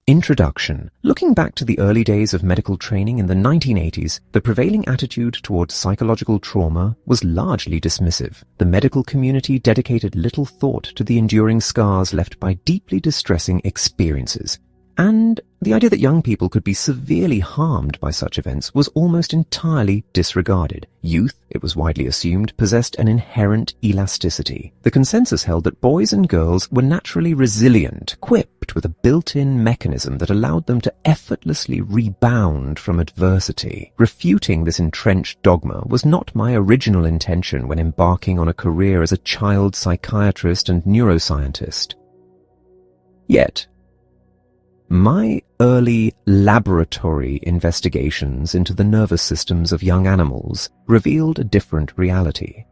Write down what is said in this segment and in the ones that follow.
Introduction. Looking back to the early days of medical training in the 1980s, the prevailing attitude towards psychological trauma was largely dismissive. The medical community dedicated little thought to the enduring scars left by deeply distressing experiences. And the idea that young people could be severely harmed by such events was almost entirely disregarded. Youth, it was widely assumed, possessed an inherent elasticity. The consensus held that boys and girls were naturally resilient, equipped with a built-in mechanism that allowed them to effortlessly rebound from adversity. Refuting this entrenched dogma was not my original intention when embarking on a career as a child psychiatrist and neuroscientist. Yet, my early laboratory investigations into the nervous systems of young animals revealed a different reality.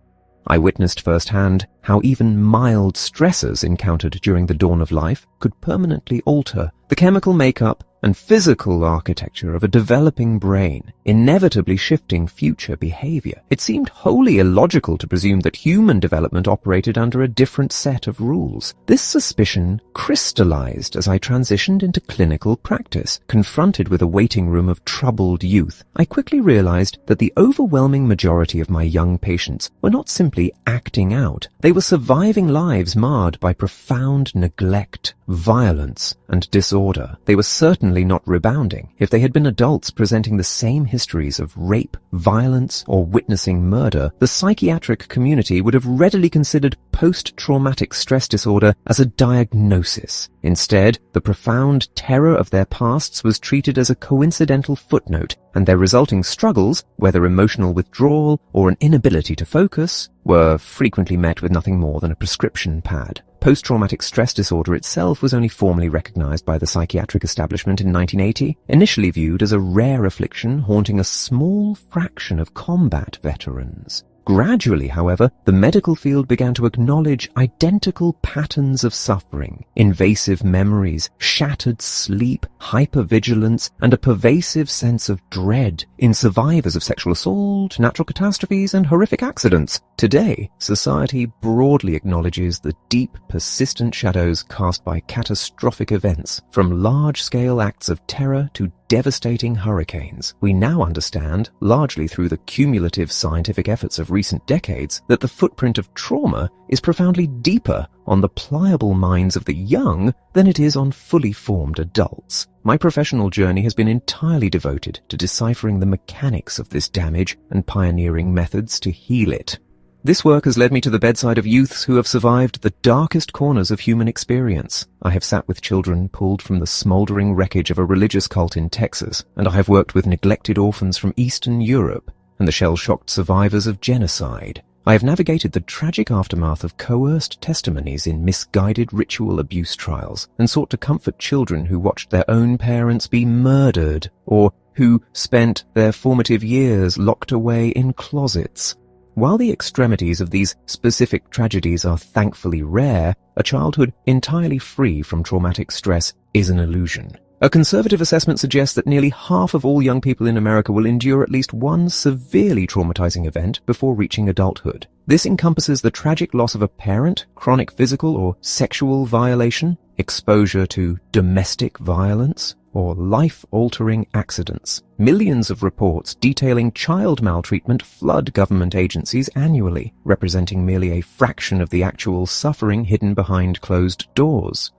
I witnessed firsthand how even mild stressors encountered during the dawn of life could permanently alter the chemical makeup and physical architecture of a developing brain, inevitably shifting future behavior. It seemed wholly illogical to presume that human development operated under a different set of rules. This suspicion crystallized as I transitioned into clinical practice. Confronted with a waiting room of troubled youth, I quickly realized that the overwhelming majority of my young patients were not simply acting out. They were surviving lives marred by profound neglect, violence, and disorder. They were certainly not rebounding. If they had been adults presenting the same histories of rape, violence, or witnessing murder, the psychiatric community would have readily considered post-traumatic stress disorder as a diagnosis. Instead, the profound terror of their pasts was treated as a coincidental footnote, and their resulting struggles, whether emotional withdrawal or an inability to focus, were frequently met with nothing more than a prescription pad. Post-traumatic stress disorder itself was only formally recognized by the psychiatric establishment in 1980, initially viewed as a rare affliction haunting a small fraction of combat veterans. Gradually, however, the medical field began to acknowledge identical patterns of suffering, invasive memories, shattered sleep, hypervigilance, and a pervasive sense of dread in survivors of sexual assault, natural catastrophes, and horrific accidents. Today, society broadly acknowledges the deep, persistent shadows cast by catastrophic events, from large-scale acts of terror to devastating hurricanes. We now understand, largely through the cumulative scientific efforts of recent decades, that the footprint of trauma is profoundly deeper on the pliable minds of the young than it is on fully formed adults. My professional journey has been entirely devoted to deciphering the mechanics of this damage and pioneering methods to heal it. This work has led me to the bedside of youths who have survived the darkest corners of human experience. I have sat with children pulled from the smoldering wreckage of a religious cult in Texas, and I have worked with neglected orphans from Eastern Europe and the shell-shocked survivors of genocide. I have navigated the tragic aftermath of coerced testimonies in misguided ritual abuse trials and sought to comfort children who watched their own parents be murdered or who spent their formative years locked away in closets. While the extremities of these specific tragedies are thankfully rare, a childhood entirely free from traumatic stress is an illusion. A conservative assessment suggests that nearly half of all young people in America will endure at least one severely traumatizing event before reaching adulthood. This encompasses the tragic loss of a parent, chronic physical or sexual violation, exposure to domestic violence, or life-altering accidents. Millions of reports detailing child maltreatment flood government agencies annually, representing merely a fraction of the actual suffering hidden behind closed doors.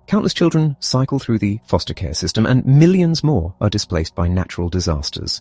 Countless children cycle through the foster care system, and millions more are displaced by natural disasters.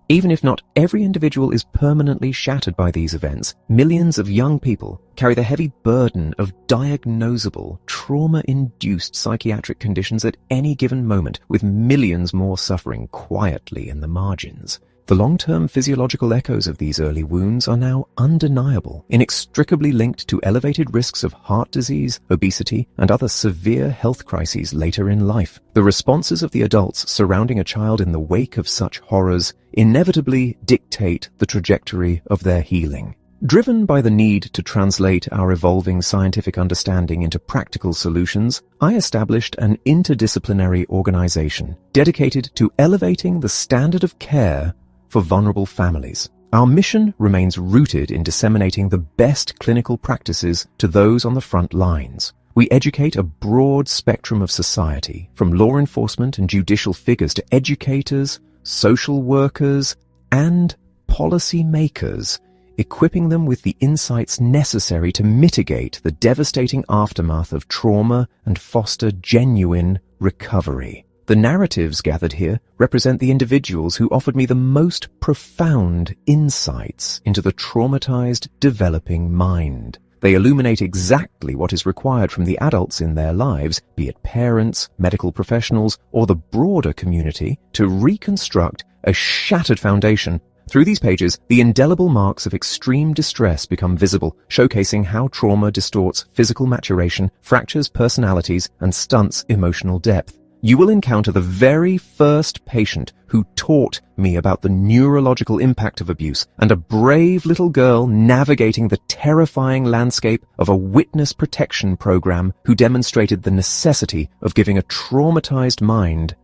Even if not every individual is permanently shattered by these events, millions of young people carry the heavy burden of diagnosable, trauma-induced psychiatric conditions at any given moment, with millions more suffering quietly in the margins. The long-term physiological echoes of these early wounds are now undeniable, inextricably linked to elevated risks of heart disease, obesity, and other severe health crises later in life. The responses of the adults surrounding a child in the wake of such horrors inevitably dictate the trajectory of their healing. Driven by the need to translate our evolving scientific understanding into practical solutions, I established an interdisciplinary organization dedicated to elevating the standard of care for vulnerable families. Our mission remains rooted in disseminating the best clinical practices to those on the front lines. We educate a broad spectrum of society, from law enforcement and judicial figures to educators, social workers, and policy makers, equipping them with the insights necessary to mitigate the devastating aftermath of trauma and foster genuine recovery. The narratives gathered here represent the individuals who offered me the most profound insights into the traumatized, developing mind. They illuminate exactly what is required from the adults in their lives, be it parents, medical professionals, or the broader community, to reconstruct a shattered foundation. Through these pages, the indelible marks of extreme distress become visible, showcasing how trauma distorts physical maturation, fractures personalities, and stunts emotional depth. You will encounter the very first patient who taught me about the neurological impact of abuse, and a brave little girl navigating the terrifying landscape of a witness protection program who demonstrated the necessity of giving a traumatized mind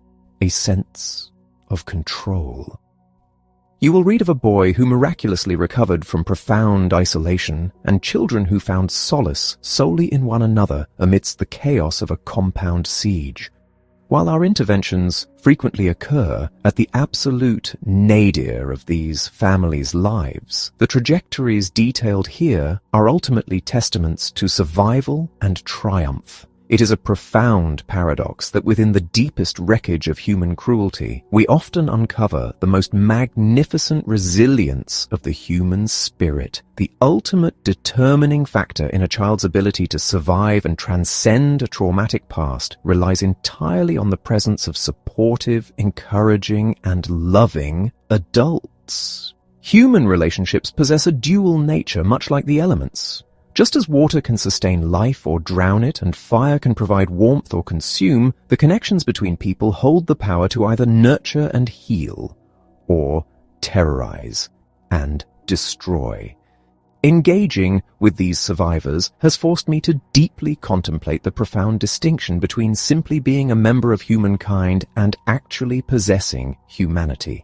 a sense of control. You will read of a boy who miraculously recovered from profound isolation, and children who found solace solely in one another amidst the chaos of a compound siege. While our interventions frequently occur at the absolute nadir of these families' lives, the trajectories detailed here are ultimately testaments to survival and triumph. It is a profound paradox that within the deepest wreckage of human cruelty, we often uncover the most magnificent resilience of the human spirit. The ultimate determining factor in a child's ability to survive and transcend a traumatic past relies entirely on the presence of supportive, encouraging, and loving adults. Human relationships possess a dual nature, much like the elements. Just as water can sustain life or drown it, and fire can provide warmth or consume, the connections between people hold the power to either nurture and heal, or terrorize and destroy. Engaging with these survivors has forced me to deeply contemplate the profound distinction between simply being a member of humankind and actually possessing humanity.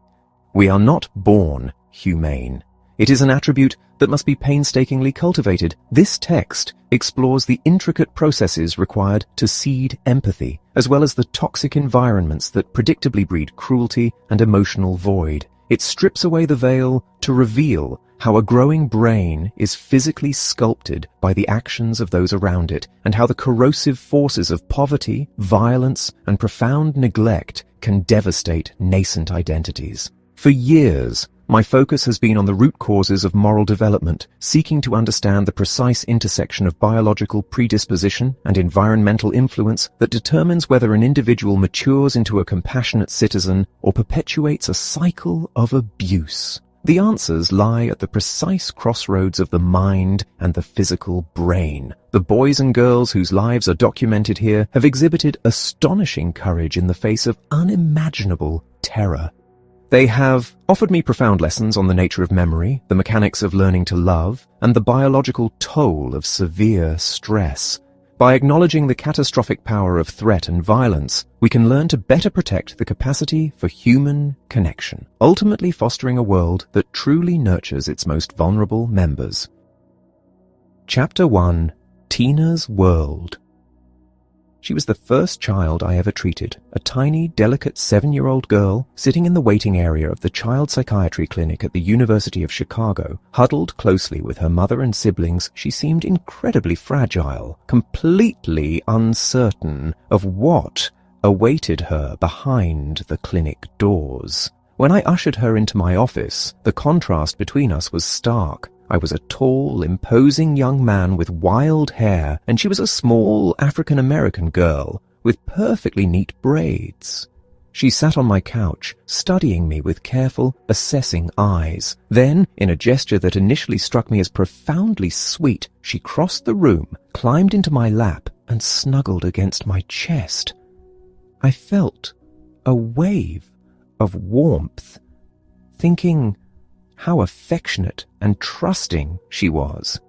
We are not born humane. It is an attribute that must be painstakingly cultivated. This text explores the intricate processes required to seed empathy, as well as the toxic environments that predictably breed cruelty and emotional void. It strips away the veil to reveal how a growing brain is physically sculpted by the actions of those around it, and how the corrosive forces of poverty, violence, and profound neglect can devastate nascent identities. For years, my focus has been on the root causes of moral development, seeking to understand the precise intersection of biological predisposition and environmental influence that determines whether an individual matures into a compassionate citizen or perpetuates a cycle of abuse. The answers lie at the precise crossroads of the mind and the physical brain. The boys and girls whose lives are documented here have exhibited astonishing courage in the face of unimaginable terror. They have offered me profound lessons on the nature of memory, the mechanics of learning to love, and the biological toll of severe stress. By acknowledging the catastrophic power of threat and violence, we can learn to better protect the capacity for human connection, ultimately fostering a world that truly nurtures its most vulnerable members. Chapter 1: Tina's World. She was the first child I ever treated, a tiny, delicate 7-year-old girl sitting in the waiting area of the child psychiatry clinic at the University of Chicago. Huddled closely with her mother and siblings, she seemed incredibly fragile, completely uncertain of what awaited her behind the clinic doors. When I ushered her into my office, the contrast between us was stark. I was a tall, imposing young man with wild hair, and she was a small African-American girl with perfectly neat braids. She sat on my couch, studying me with careful, assessing eyes. Then, in a gesture that initially struck me as profoundly sweet, she crossed the room, climbed into my lap, and snuggled against my chest. I felt a wave of warmth, thinking how affectionate and trusting she was.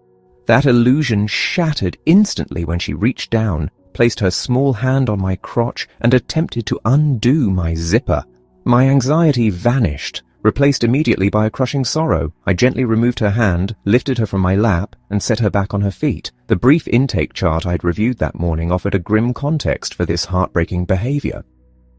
That illusion shattered instantly when she reached down, placed her small hand on my crotch, and attempted to undo my zipper. My anxiety vanished, replaced immediately by a crushing sorrow. I gently removed her hand, lifted her from my lap, and set her back on her feet. The brief intake chart I'd reviewed that morning offered a grim context for this heartbreaking behavior.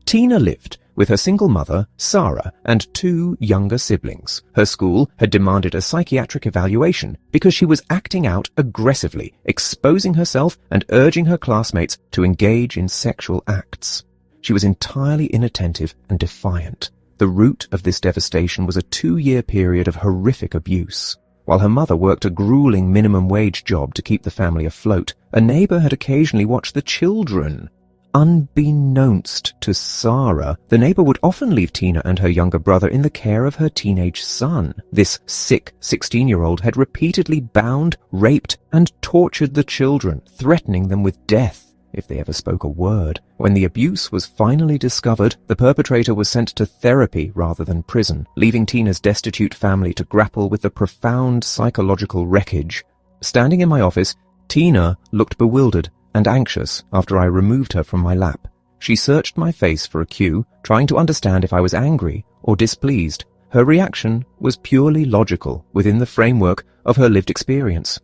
Tina lived with her single mother, Sarah, and 2 younger siblings. Her school had demanded a psychiatric evaluation because she was acting out aggressively, exposing herself and urging her classmates to engage in sexual acts. She was entirely inattentive and defiant. The root of this devastation was a 2-year period of horrific abuse. While her mother worked a grueling minimum wage job to keep the family afloat, a neighbor had occasionally watched the children. Unbeknownst to Sarah, the neighbor would often leave Tina and her younger brother in the care of her teenage son. This sick 16-year-old had repeatedly bound, raped, and tortured the children, threatening them with death if they ever spoke a word. When the abuse was finally discovered, the perpetrator was sent to therapy rather than prison, leaving Tina's destitute family to grapple with the profound psychological wreckage. Standing in my office, Tina looked bewildered and anxious after I removed her from my lap. She searched my face for a cue, trying to understand if I was angry or displeased. Her reaction was purely logical within the framework of her lived experience.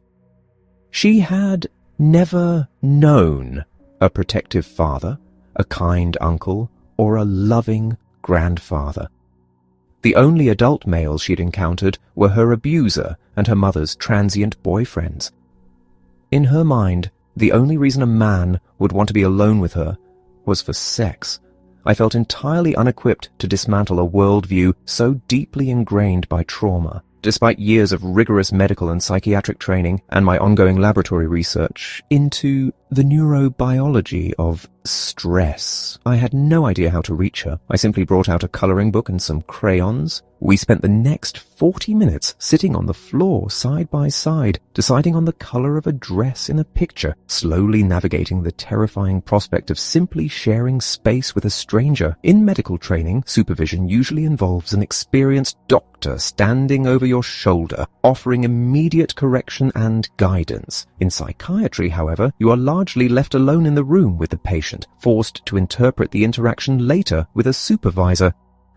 She had never known a protective father, a kind uncle, or a loving grandfather. The only adult males she'd encountered were her abuser and her mother's transient boyfriends. In her mind, the only reason a man would want to be alone with her was for sex. I felt entirely unequipped to dismantle a worldview so deeply ingrained by trauma. Despite years of rigorous medical and psychiatric training and my ongoing laboratory research into the neurobiology of stress, I had no idea how to reach her. I simply brought out a coloring book and some crayons. We spent the next 40 minutes sitting on the floor side by side, deciding on the color of a dress in a picture, slowly navigating the terrifying prospect of simply sharing space with a stranger. In medical training, supervision usually involves an experienced doctor standing over your shoulder, offering immediate correction and guidance. In psychiatry, however, you are largely left alone in the room with the patient, forced to interpret the interaction later with a supervisor.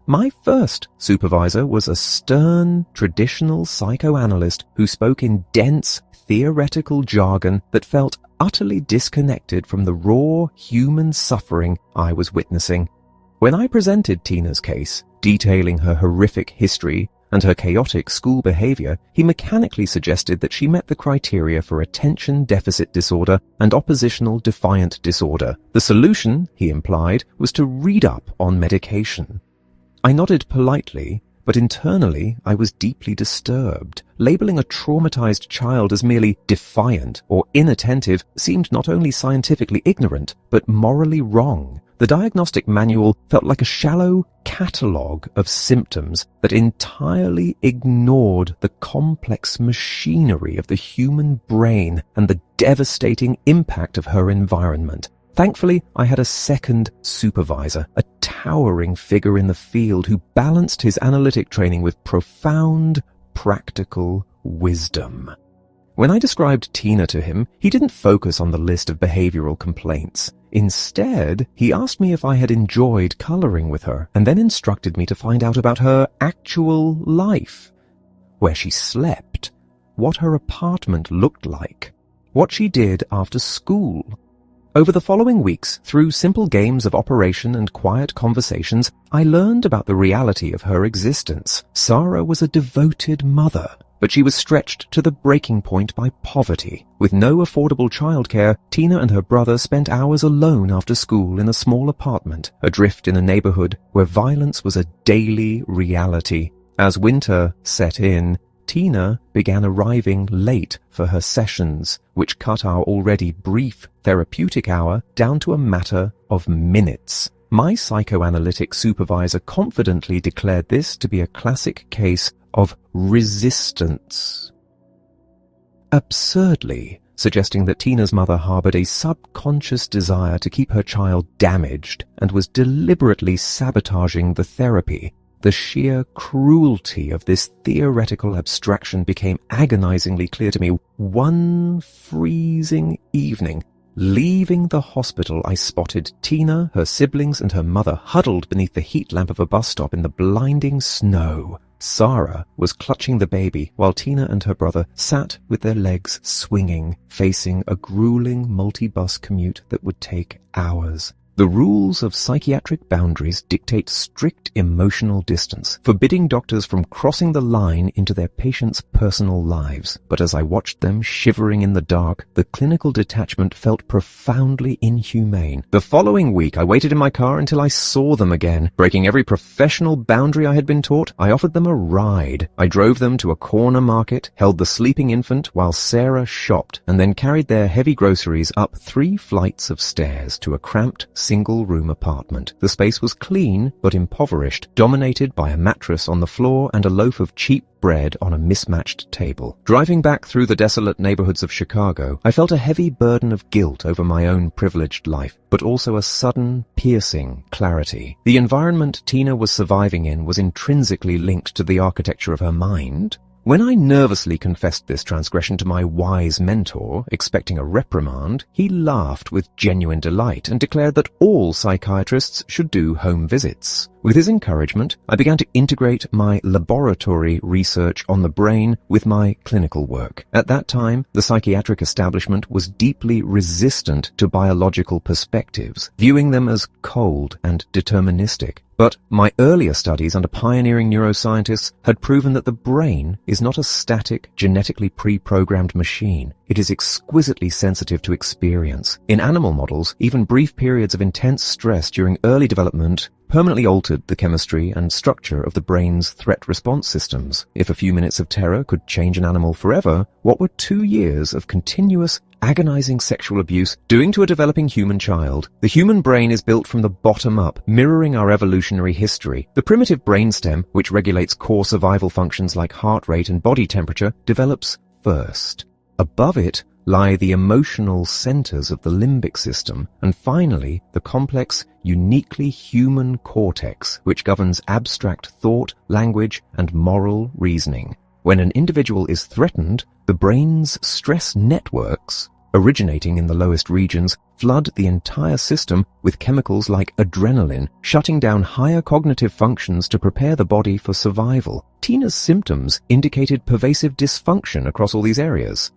My first supervisor was a stern, traditional psychoanalyst who spoke in dense, theoretical jargon that felt utterly disconnected from the raw human suffering I was witnessing. When I presented Tina's case, detailing her horrific history and her chaotic school behavior, he mechanically suggested that she met the criteria for attention deficit disorder and oppositional defiant disorder. The solution, he implied, was to read up on medication. I nodded politely, but internally I was deeply disturbed. Labeling a traumatized child as merely defiant or inattentive seemed not only scientifically ignorant, but morally wrong. The diagnostic manual felt like a shallow catalogue of symptoms that entirely ignored the complex machinery of the human brain and the devastating impact of her environment. Thankfully, I had a second supervisor, a towering figure in the field who balanced his analytic training with profound, practical wisdom. When I described Tina to him, he didn't focus on the list of behavioral complaints. Instead, he asked me if I had enjoyed coloring with her, and then instructed me to find out about her actual life, where she slept, what her apartment looked like, what she did after school. Over the following weeks, through simple games of operation and quiet conversations, I learned about the reality of her existence. Sarah was a devoted mother, but she was stretched to the breaking point by poverty. With no affordable childcare, Tina and her brother spent hours alone after school in a small apartment, adrift in a neighborhood where violence was a daily reality. As winter set in, Tina began arriving late for her sessions, which cut our already brief therapeutic hour down to a matter of minutes. My psychoanalytic supervisor confidently declared this to be a classic case of resistance, absurdly suggesting that Tina's mother harbored a subconscious desire to keep her child damaged and was deliberately sabotaging the therapy. The sheer cruelty of this theoretical abstraction became agonizingly clear to me one freezing evening Leaving the hospital, I spotted Tina, her siblings, and her mother huddled beneath the heat lamp of a bus stop in the blinding snow. Sarah was clutching the baby, while Tina and her brother sat with their legs swinging, facing a grueling multi-bus commute that would take hours. The rules of psychiatric boundaries dictate strict emotional distance, forbidding doctors from crossing the line into their patients' personal lives. But as I watched them shivering in the dark, the clinical detachment felt profoundly inhumane. The following week, I waited in my car until I saw them again. Breaking every professional boundary I had been taught, I offered them a ride. I drove them to a corner market, held the sleeping infant while Sarah shopped, and then carried their heavy groceries up 3 flights of stairs to a cramped single-room apartment. The space was clean but impoverished, dominated by a mattress on the floor and a loaf of cheap bread on a mismatched table. Driving back through the desolate neighborhoods of Chicago, I felt a heavy burden of guilt over my own privileged life, but also a sudden, piercing clarity. The environment Tina was surviving in was intrinsically linked to the architecture of her mind. When I nervously confessed this transgression to my wise mentor, expecting a reprimand, he laughed with genuine delight and declared that all psychiatrists should do home visits. With his encouragement, I began to integrate my laboratory research on the brain with my clinical work. At that time, the psychiatric establishment was deeply resistant to biological perspectives, viewing them as cold and deterministic. But my earlier studies under pioneering neuroscientists had proven that the brain is not a static, genetically pre-programmed machine. It is exquisitely sensitive to experience. In animal models, even brief periods of intense stress during early development permanently altered the chemistry and structure of the brain's threat response systems. If a few minutes of terror could change an animal forever, what were 2 years of continuous, agonizing sexual abuse doing to a developing human child? The human brain is built from the bottom up, mirroring our evolutionary history. The primitive brainstem, which regulates core survival functions like heart rate and body temperature, develops first. Above it lie the emotional centers of the limbic system, and finally, the complex, uniquely human cortex, which governs abstract thought, language, and moral reasoning. When an individual is threatened, the brain's stress networks, originating in the lowest regions, flood the entire system with chemicals like adrenaline, shutting down higher cognitive functions to prepare the body for survival. Tina's symptoms indicated pervasive dysfunction across all these areas.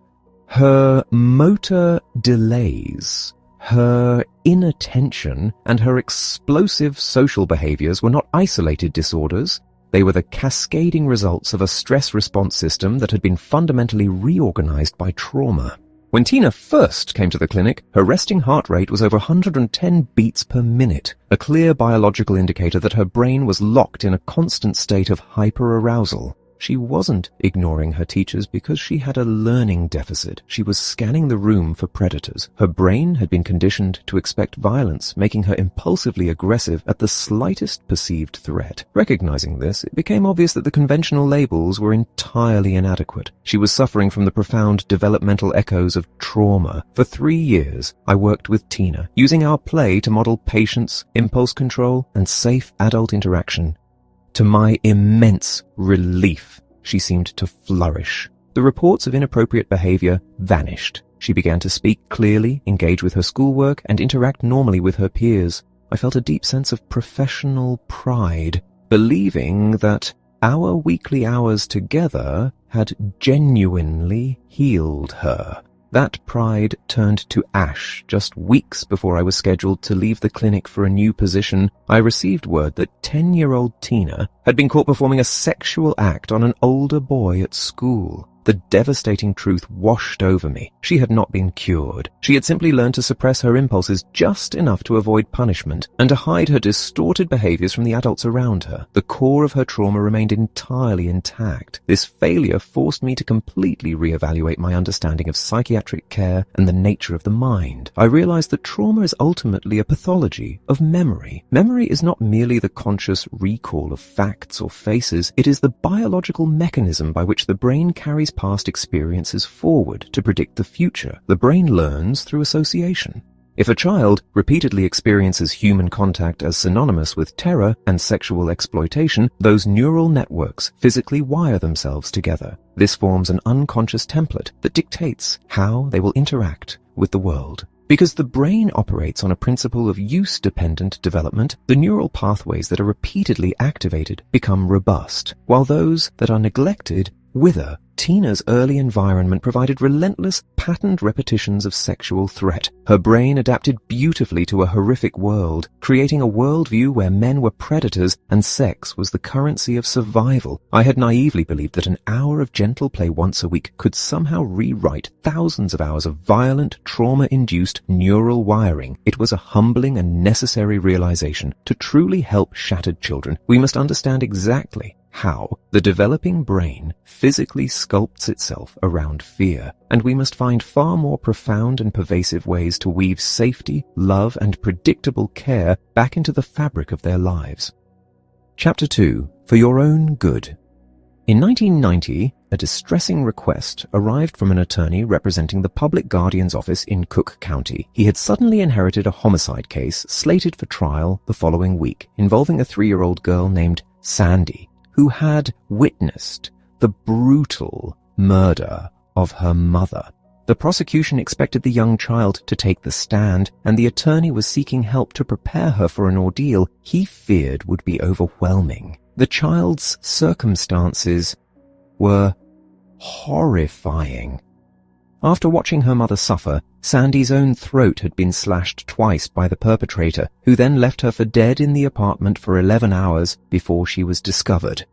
Her motor delays, her inattention, and her explosive social behaviors were not isolated disorders. They were the cascading results of a stress response system that had been fundamentally reorganized by trauma. When Tina first came to the clinic, her resting heart rate was over 110 beats per minute, a clear biological indicator that her brain was locked in a constant state of hyperarousal. She wasn't ignoring her teachers because she had a learning deficit. She was scanning the room for predators. Her brain had been conditioned to expect violence, making her impulsively aggressive at the slightest perceived threat. Recognizing this, it became obvious that the conventional labels were entirely inadequate. She was suffering from the profound developmental echoes of trauma. For 3 years, I worked with Tina, using our play to model patience, impulse control, and safe adult interaction. To my immense relief, she seemed to flourish. The reports of inappropriate behavior vanished. She began to speak clearly, engage with her schoolwork, and interact normally with her peers. I felt a deep sense of professional pride, believing that our weekly hours together had genuinely healed her. That pride turned to ash just weeks before I was scheduled to leave the clinic for a new position. I received word that 10-year-old Tina had been caught performing a sexual act on an older boy at school. The devastating truth washed over me. She had not been cured. She had simply learned to suppress her impulses just enough to avoid punishment and to hide her distorted behaviors from the adults around her. The core of her trauma remained entirely intact. This failure forced me to completely reevaluate my understanding of psychiatric care and the nature of the mind. I realized that trauma is ultimately a pathology of memory. Memory is not merely the conscious recall of facts or faces. It is the biological mechanism by which the brain carries past experiences forward to predict the future. The brain learns through association. If a child repeatedly experiences human contact as synonymous with terror and sexual exploitation, those neural networks physically wire themselves together. This forms an unconscious template that dictates how they will interact with the world. Because the brain operates on a principle of use-dependent development, the neural pathways that are repeatedly activated become robust, while those that are neglected wither. Tina's early environment provided relentless, patterned repetitions of sexual threat. Her brain adapted beautifully to a horrific world, creating a worldview where men were predators and sex was the currency of survival. I had naively believed that an hour of gentle play once a week could somehow rewrite thousands of hours of violent, trauma-induced neural wiring. It was a humbling and necessary realization. To truly help shattered children, we must understand exactly how the developing brain physically sculpts itself around fear, and we must find far more profound and pervasive ways to weave safety, love, and predictable care back into the fabric of their lives. Chapter 2. For Your Own Good. In 1990, a distressing request arrived from an attorney representing the Public Guardian's office in Cook County. He had suddenly inherited a homicide case slated for trial the following week, involving a 3-year-old girl named Sandy, who had witnessed the brutal murder of her mother. The prosecution expected the young child to take the stand, and the attorney was seeking help to prepare her for an ordeal he feared would be overwhelming. The child's circumstances were horrifying. After watching her mother suffer, Sandy's own throat had been slashed twice by the perpetrator, who then left her for dead in the apartment for 11 hours before she was discovered.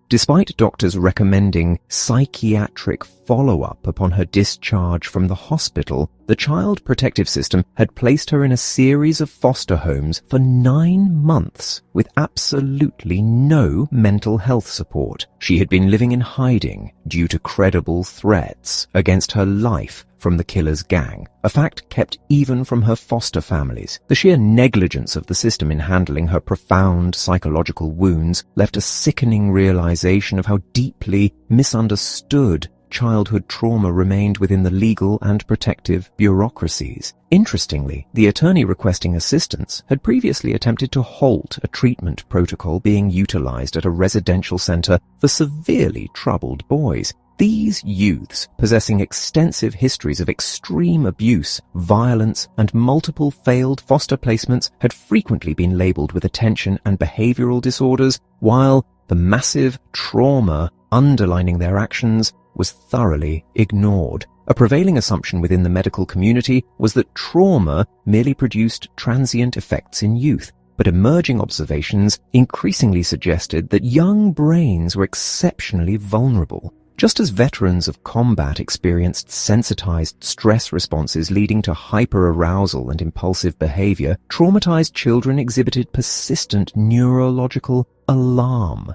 Despite doctors recommending psychiatric follow-up upon her discharge from the hospital, the Child Protective System had placed her in a series of foster homes for 9 months with absolutely no mental health support. She had been living in hiding due to credible threats against her life from the killer's gang, a fact kept even from her foster families. The sheer negligence of the system in handling her profound psychological wounds left a sickening realization of how deeply misunderstood childhood trauma remained within the legal and protective bureaucracies. Interestingly, the attorney requesting assistance had previously attempted to halt a treatment protocol being utilized at a residential center for severely troubled boys. These youths, possessing extensive histories of extreme abuse, violence, and multiple failed foster placements, had frequently been labeled with attention and behavioral disorders, while the massive trauma underlining their actions was thoroughly ignored. A prevailing assumption within the medical community was that trauma merely produced transient effects in youth, but emerging observations increasingly suggested that young brains were exceptionally vulnerable. Just as veterans of combat experienced sensitized stress responses leading to hyperarousal and impulsive behavior, traumatized children exhibited persistent neurological alarm.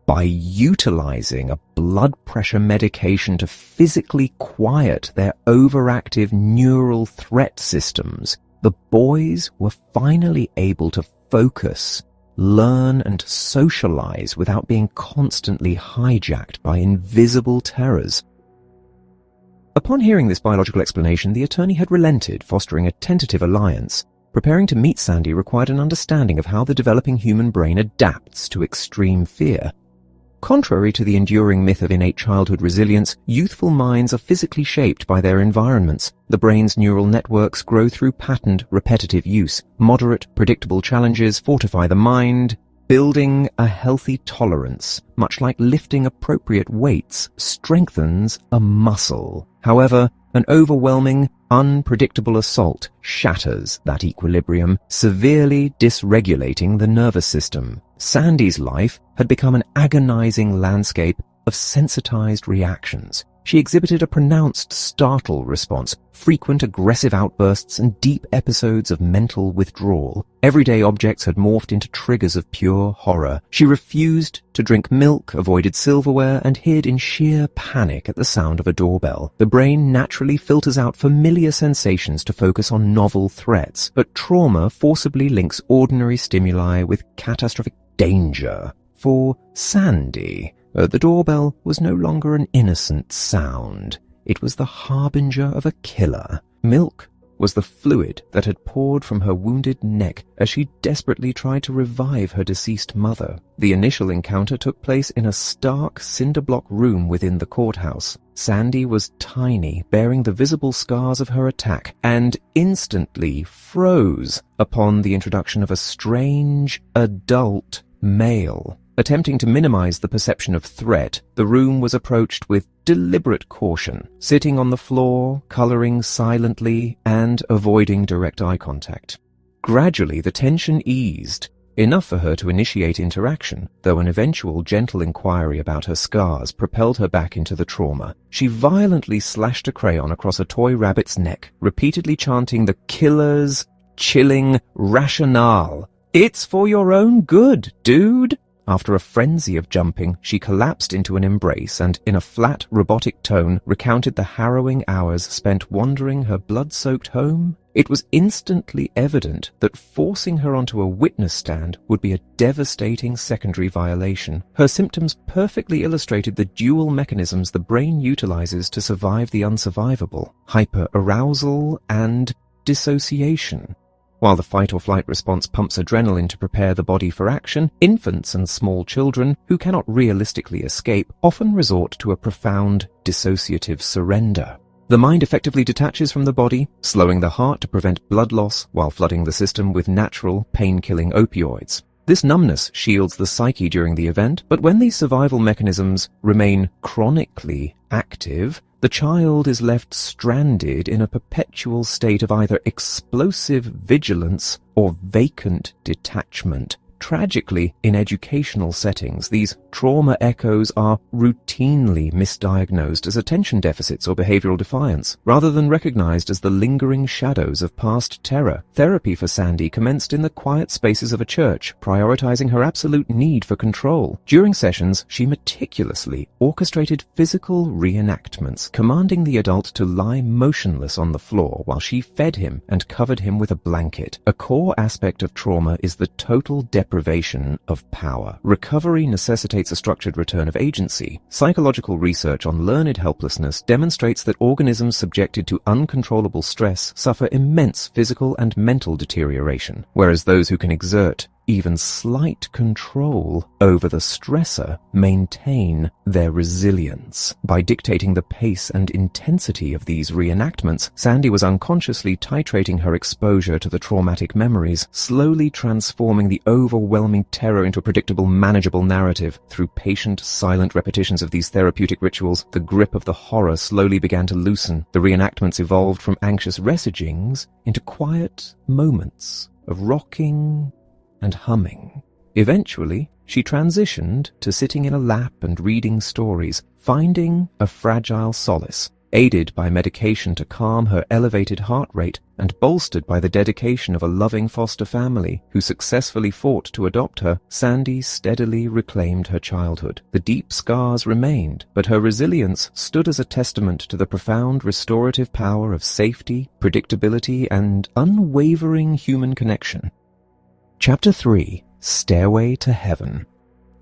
By utilizing a blood pressure medication to physically quiet their overactive neural threat systems, the boys were finally able to focus, learn, and socialize without being constantly hijacked by invisible terrors. Upon hearing this biological explanation, the attorney had relented, fostering a tentative alliance. Preparing to meet Sandy required an understanding of how the developing human brain adapts to extreme fear. Contrary to the enduring myth of innate childhood resilience, youthful minds are physically shaped by their environments. The brain's neural networks grow through patterned, repetitive use. Moderate, predictable challenges fortify the mind. Building a healthy tolerance, much like lifting appropriate weights, strengthens a muscle. However, an overwhelming, unpredictable assault shatters that equilibrium, severely dysregulating the nervous system. Sandy's life had become an agonizing landscape of sensitized reactions. She exhibited a pronounced startle response, frequent aggressive outbursts, and deep episodes of mental withdrawal. Everyday objects had morphed into triggers of pure horror. She refused to drink milk, avoided silverware, and hid in sheer panic at the sound of a doorbell. The brain naturally filters out familiar sensations to focus on novel threats, but trauma forcibly links ordinary stimuli with catastrophic danger. For Sandy, the doorbell was no longer an innocent sound. It was the harbinger of a killer. Milk was the fluid that had poured from her wounded neck as she desperately tried to revive her deceased mother. The initial encounter took place in a stark cinder-block room within the courthouse. Sandy was tiny, bearing the visible scars of her attack, and instantly froze upon the introduction of a strange, adult male. Attempting to minimize the perception of threat, the room was approached with deliberate caution, sitting on the floor, coloring silently, and avoiding direct eye contact. Gradually, the tension eased, enough for her to initiate interaction, though an eventual gentle inquiry about her scars propelled her back into the trauma. She violently slashed a crayon across a toy rabbit's neck, repeatedly chanting the killer's chilling rationale. "It's for your own good, dude!" After a frenzy of jumping, she collapsed into an embrace and, in a flat, robotic tone, recounted the harrowing hours spent wandering her blood-soaked home. It was instantly evident that forcing her onto a witness stand would be a devastating secondary violation. Her symptoms perfectly illustrated the dual mechanisms the brain utilizes to survive the unsurvivable: hyperarousal and dissociation. While the fight-or-flight response pumps adrenaline to prepare the body for action, infants and small children, who cannot realistically escape, often resort to a profound dissociative surrender. The mind effectively detaches from the body, slowing the heart to prevent blood loss while flooding the system with natural, pain-killing opioids. This numbness shields the psyche during the event, but when these survival mechanisms remain chronically active, the child is left stranded in a perpetual state of either explosive vigilance or vacant detachment. Tragically, in educational settings, these trauma echoes are routinely misdiagnosed as attention deficits or behavioral defiance, rather than recognized as the lingering shadows of past terror. Therapy for Sandy commenced in the quiet spaces of a church, prioritizing her absolute need for control. During sessions, she meticulously orchestrated physical reenactments, commanding the adult to lie motionless on the floor while she fed him and covered him with a blanket. A core aspect of trauma is the total deprivation of power. Recovery necessitates a structured return of agency. Psychological research on learned helplessness demonstrates that organisms subjected to uncontrollable stress suffer immense physical and mental deterioration, whereas those who can exert even slight control over the stressor maintain their resilience. By dictating the pace and intensity of these reenactments, Sandy was unconsciously titrating her exposure to the traumatic memories, slowly transforming the overwhelming terror into a predictable, manageable narrative. Through patient, silent repetitions of these therapeutic rituals, the grip of the horror slowly began to loosen. The reenactments evolved from anxious recitings into quiet moments of rocking and humming. Eventually, she transitioned to sitting in a lap and reading stories, finding a fragile solace. Aided by medication to calm her elevated heart rate and bolstered by the dedication of a loving foster family who successfully fought to adopt her, Sandy steadily reclaimed her childhood. The deep scars remained, but her resilience stood as a testament to the profound restorative power of safety, predictability, and unwavering human connection. Chapter 3: Stairway to Heaven.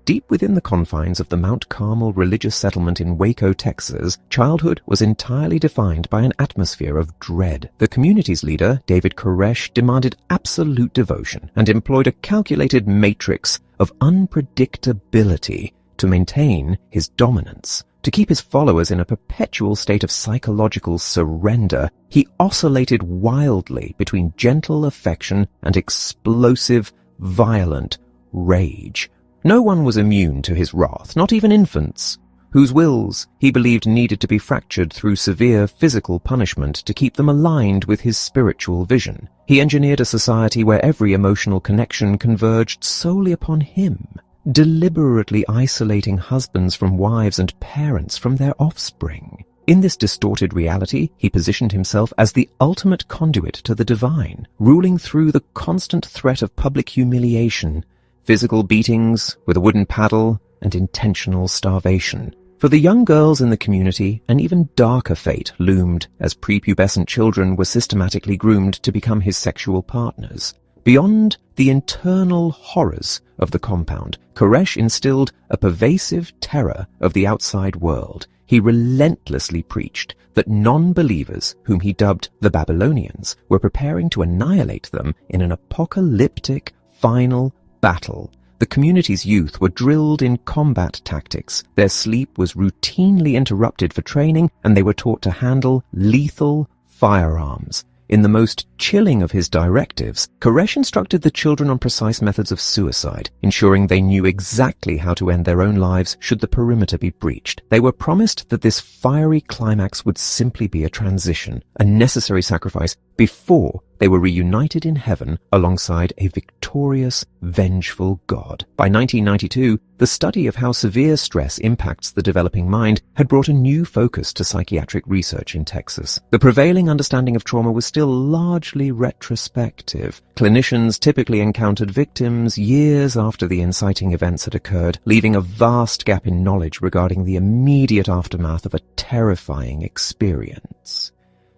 Deep within the confines of the Mount Carmel religious settlement in Waco, Texas, childhood was entirely defined by an atmosphere of dread. The community's leader, David Koresh, demanded absolute devotion and employed a calculated matrix of unpredictability to maintain his dominance. To keep his followers in a perpetual state of psychological surrender, he oscillated wildly between gentle affection and explosive, violent rage. No one was immune to his wrath, not even infants, whose wills he believed needed to be fractured through severe physical punishment to keep them aligned with his spiritual vision. He engineered a society where every emotional connection converged solely upon him, deliberately isolating husbands from wives and parents from their offspring. In this distorted reality, he positioned himself as the ultimate conduit to the divine, ruling through the constant threat of public humiliation, physical beatings with a wooden paddle, and intentional starvation. For the young girls in the community, an even darker fate loomed as prepubescent children were systematically groomed to become his sexual partners. Beyond the internal horrors of the compound, Koresh instilled a pervasive terror of the outside world. he relentlessly preached that non-believers, whom he dubbed the Babylonians, were preparing to annihilate them in an apocalyptic final battle. The community's youth were drilled in combat tactics, their sleep was routinely interrupted for training, and they were taught to handle lethal firearms. In the most chilling of his directives, Koresh instructed the children on precise methods of suicide, ensuring they knew exactly how to end their own lives should the perimeter be breached. They were promised that this fiery climax would simply be a transition, a necessary sacrifice, before they were reunited in heaven alongside a victorious, vengeful God. By 1992, the study of how severe stress impacts the developing mind had brought a new focus to psychiatric research in Texas. The prevailing understanding of trauma was still largely retrospective. Clinicians typically encountered victims years after the inciting events had occurred, leaving a vast gap in knowledge regarding the immediate aftermath of a terrifying experience.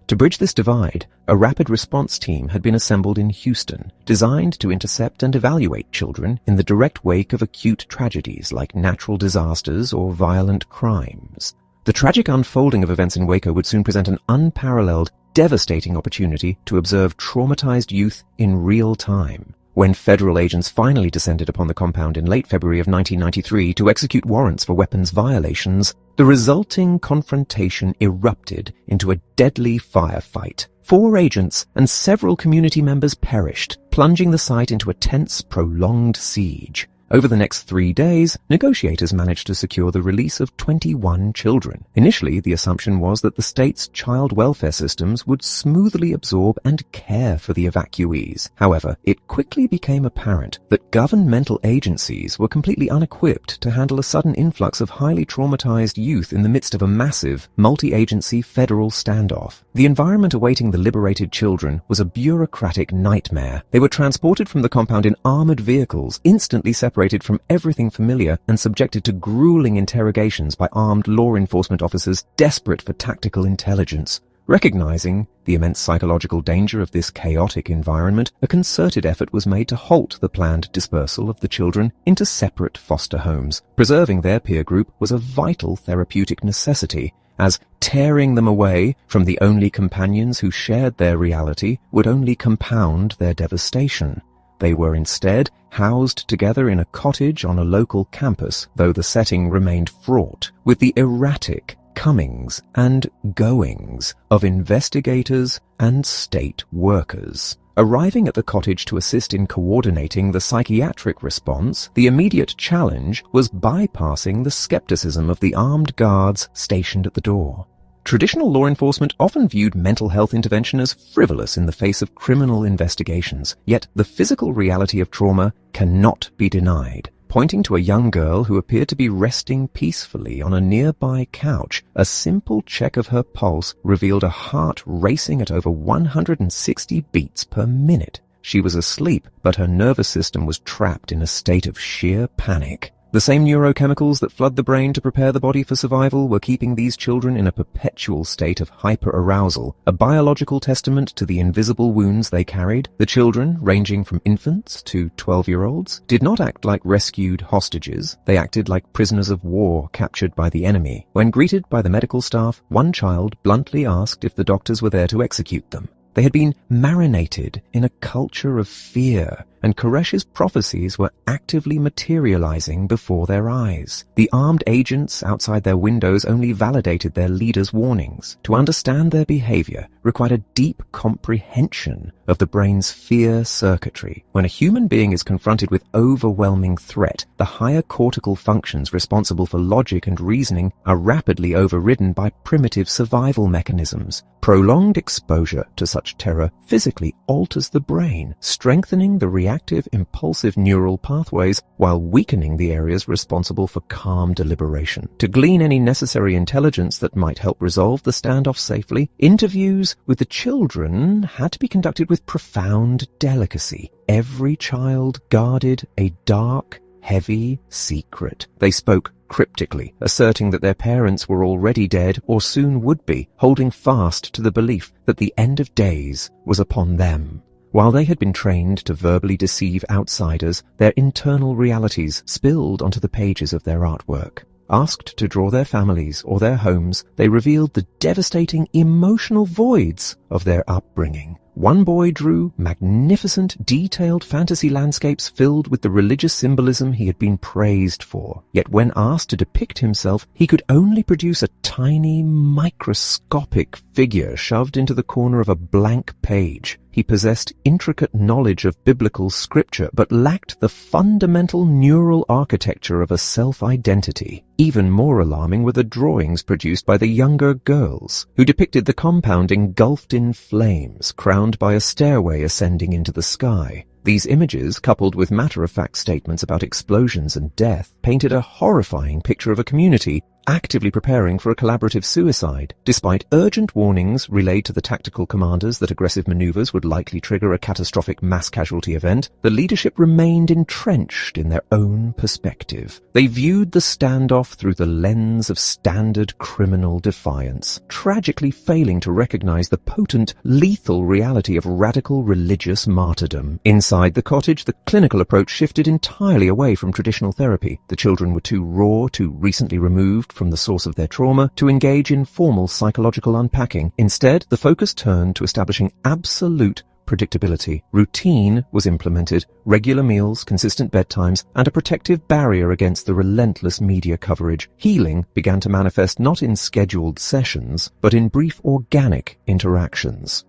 To bridge this divide, a rapid response team had been assembled in Houston, designed to intercept and evaluate children in the direct wake of acute tragedies like natural disasters or violent crimes. The tragic unfolding of events in Waco would soon present an unparalleled, devastating opportunity to observe traumatized youth in real time. When federal agents finally descended upon the compound in late February of 1993 to execute warrants for weapons violations, the resulting confrontation erupted into a deadly firefight. 4 agents and several community members perished, plunging the site into a tense, prolonged siege. Over the next 3 days, negotiators managed to secure the release of 21 children. Initially, the assumption was that the state's child welfare systems would smoothly absorb and care for the evacuees. However, it quickly became apparent that governmental agencies were completely unequipped to handle a sudden influx of highly traumatized youth in the midst of a massive, multi-agency federal standoff. The environment awaiting the liberated children was a bureaucratic nightmare. They were transported from the compound in armored vehicles, instantly separated from everything familiar and subjected to grueling interrogations by armed law enforcement officers desperate for tactical intelligence. Recognizing the immense psychological danger of this chaotic environment, a concerted effort was made to halt the planned dispersal of the children into separate foster homes. Preserving their peer group was a vital therapeutic necessity, as tearing them away from the only companions who shared their reality would only compound their devastation. They were instead housed together in a cottage on a local campus, though the setting remained fraught with the erratic comings and goings of investigators and state workers. Arriving at the cottage to assist in coordinating the psychiatric response, the immediate challenge was bypassing the skepticism of the armed guards stationed at the door. Traditional law enforcement often viewed mental health intervention as frivolous in the face of criminal investigations, yet the physical reality of trauma cannot be denied. Pointing to a young girl who appeared to be resting peacefully on a nearby couch, a simple check of her pulse revealed a heart racing at over 160 beats per minute. She was asleep, but her nervous system was trapped in a state of sheer panic. The same neurochemicals that flood the brain to prepare the body for survival were keeping these children in a perpetual state of hyperarousal, a biological testament to the invisible wounds they carried. The children, ranging from infants to 12-year-olds, did not act like rescued hostages. They acted like prisoners of war captured by the enemy. When greeted by the medical staff, one child bluntly asked if the doctors were there to execute them. They had been marinated in a culture of fear, and Koresh's prophecies were actively materializing before their eyes. The armed agents outside their windows only validated their leaders' warnings. To understand their behavior required a deep comprehension of the brain's fear circuitry. When a human being is confronted with overwhelming threat, the higher cortical functions responsible for logic and reasoning are rapidly overridden by primitive survival mechanisms. Prolonged exposure to such terror physically alters the brain, strengthening the reactive, impulsive neural pathways while weakening the areas responsible for calm deliberation. To glean any necessary intelligence that might help resolve the standoff safely, interviews with the children had to be conducted with profound delicacy. Every child guarded a dark, heavy secret. They spoke cryptically, asserting that their parents were already dead or soon would be, holding fast to the belief that the end of days was upon them. While they had been trained to verbally deceive outsiders, their internal realities spilled onto the pages of their artwork. Asked to draw their families or their homes, they revealed the devastating emotional voids of their upbringing. One boy drew magnificent, detailed fantasy landscapes filled with the religious symbolism he had been praised for. Yet when asked to depict himself, he could only produce a tiny, microscopic figure shoved into the corner of a blank page. He possessed intricate knowledge of biblical scripture, but lacked the fundamental neural architecture of a self-identity. Even more alarming were the drawings produced by the younger girls, who depicted the compound engulfed in flames, crowned by a stairway ascending into the sky. These images, coupled with matter-of-fact statements about explosions and death, painted a horrifying picture of a community actively preparing for a collaborative suicide. Despite urgent warnings relayed to the tactical commanders that aggressive maneuvers would likely trigger a catastrophic mass casualty event, the leadership remained entrenched in their own perspective. They viewed the standoff through the lens of standard criminal defiance, tragically failing to recognize the potent, lethal reality of radical religious martyrdom. Inside the cottage, the clinical approach shifted entirely away from traditional therapy. The children were too raw, too recently removed from the source of their trauma to engage in formal psychological unpacking. Instead, the focus turned to establishing absolute predictability. Routine was implemented, regular meals, consistent bedtimes, and a protective barrier against the relentless media coverage. Healing began to manifest not in scheduled sessions, but in brief organic interactions.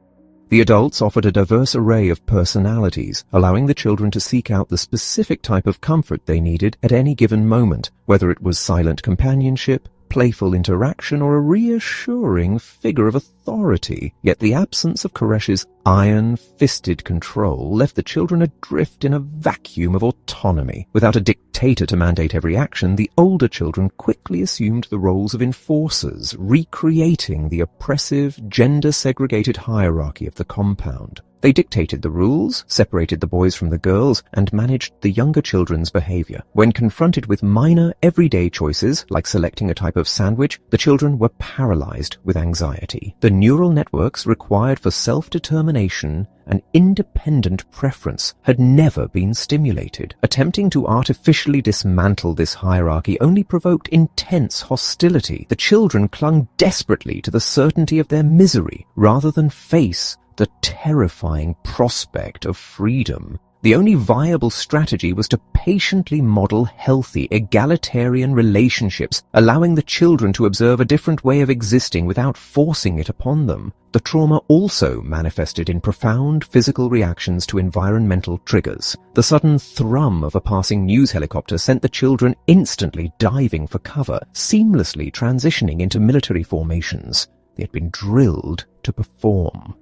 The adults offered a diverse array of personalities, allowing the children to seek out the specific type of comfort they needed at any given moment, whether it was silent companionship, playful interaction, or a reassuring figure of authority. Yet the absence of Koresh's iron-fisted control left the children adrift in a vacuum of autonomy. Without a dictator to mandate every action, the older children quickly assumed the roles of enforcers, recreating the oppressive, gender-segregated hierarchy of the compound. They dictated the rules, separated the boys from the girls, and managed the younger children's behavior. When confronted with minor, everyday choices, like selecting a type of sandwich, the children were paralyzed with anxiety. The neural networks required for self-determination and independent preference had never been stimulated. Attempting to artificially dismantle this hierarchy only provoked intense hostility. The children clung desperately to the certainty of their misery, rather than face the terrifying prospect of freedom. The only viable strategy was to patiently model healthy, egalitarian relationships, allowing the children to observe a different way of existing without forcing it upon them. The trauma also manifested in profound physical reactions to environmental triggers. The sudden thrum of a passing news helicopter sent the children instantly diving for cover, seamlessly transitioning into military formations they had been drilled to perform.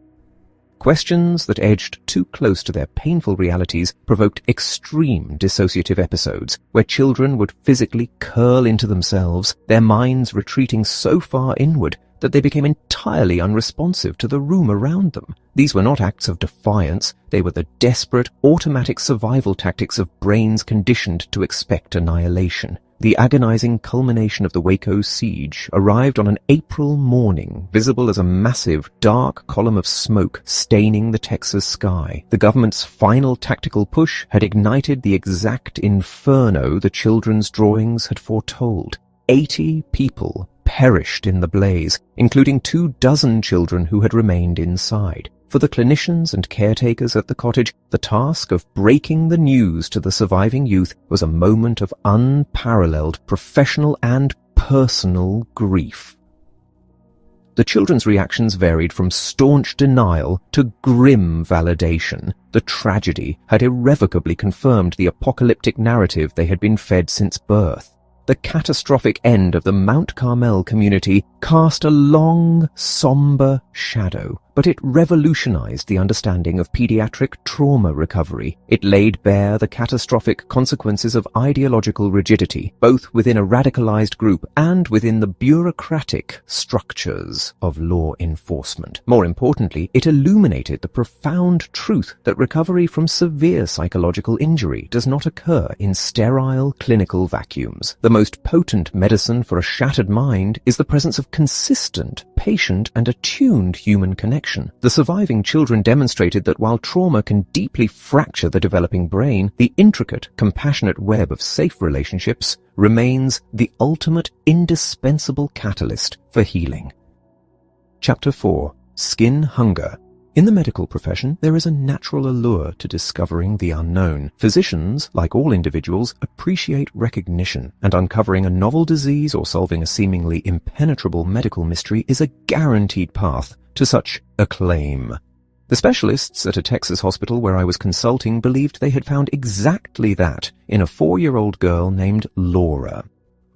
Questions that edged too close to their painful realities provoked extreme dissociative episodes, where children would physically curl into themselves, their minds retreating so far inward that they became entirely unresponsive to the room around them. These were not acts of defiance, they were the desperate, automatic survival tactics of brains conditioned to expect annihilation. The agonizing culmination of the Waco siege arrived on an April morning, visible as a massive, dark column of smoke staining the Texas sky. The government's final tactical push had ignited the exact inferno the children's drawings had foretold. 80 people perished in the blaze, including 24 children who had remained inside. For the clinicians and caretakers at the cottage, the task of breaking the news to the surviving youth was a moment of unparalleled professional and personal grief. The children's reactions varied from staunch denial to grim validation. The tragedy had irrevocably confirmed the apocalyptic narrative they had been fed since birth. The catastrophic end of the Mount Carmel community cast a long, somber shadow, but it revolutionized the understanding of pediatric trauma recovery. It laid bare the catastrophic consequences of ideological rigidity, both within a radicalized group and within the bureaucratic structures of law enforcement. More importantly, it illuminated the profound truth that recovery from severe psychological injury does not occur in sterile clinical vacuums. The most potent medicine for a shattered mind is the presence of of consistent, patient, and attuned human connection. The surviving children demonstrated that while trauma can deeply fracture the developing brain, the intricate, compassionate web of safe relationships remains the ultimate indispensable catalyst for healing. Chapter 4. Skin Hunger. In the medical profession, there is a natural allure to discovering the unknown. Physicians, like all individuals, appreciate recognition, and uncovering a novel disease or solving a seemingly impenetrable medical mystery is a guaranteed path to such acclaim. The specialists at a Texas hospital where I was consulting believed they had found exactly that in a 4-year-old girl named Laura.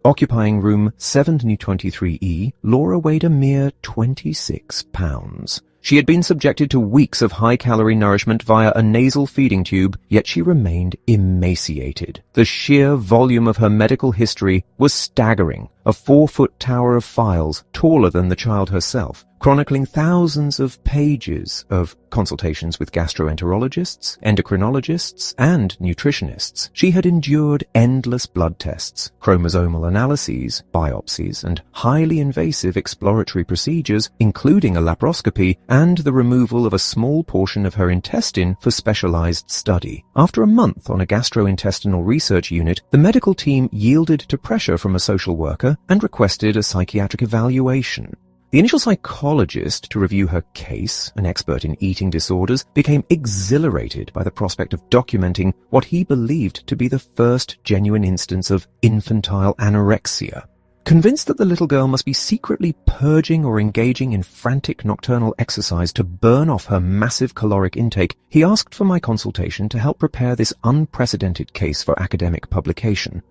Occupying room 723E, Laura weighed a mere 26 pounds. She had been subjected to weeks of high-calorie nourishment via a nasal feeding tube, yet she remained emaciated. The sheer volume of her medical history was staggering, a 4-foot tower of files, taller than the child herself, chronicling thousands of pages of consultations with gastroenterologists, endocrinologists, and nutritionists. She had endured endless blood tests, chromosomal analyses, biopsies, and highly invasive exploratory procedures, including a laparoscopy and the removal of a small portion of her intestine for specialized study. After a month on a gastrointestinal research unit, the medical team yielded to pressure from a social worker and requested a psychiatric evaluation. The initial psychologist to review her case, an expert in eating disorders, became exhilarated by the prospect of documenting what he believed to be the first genuine instance of infantile anorexia. Convinced that the little girl must be secretly purging or engaging in frantic nocturnal exercise to burn off her massive caloric intake, he asked for my consultation to help prepare this unprecedented case for academic publication.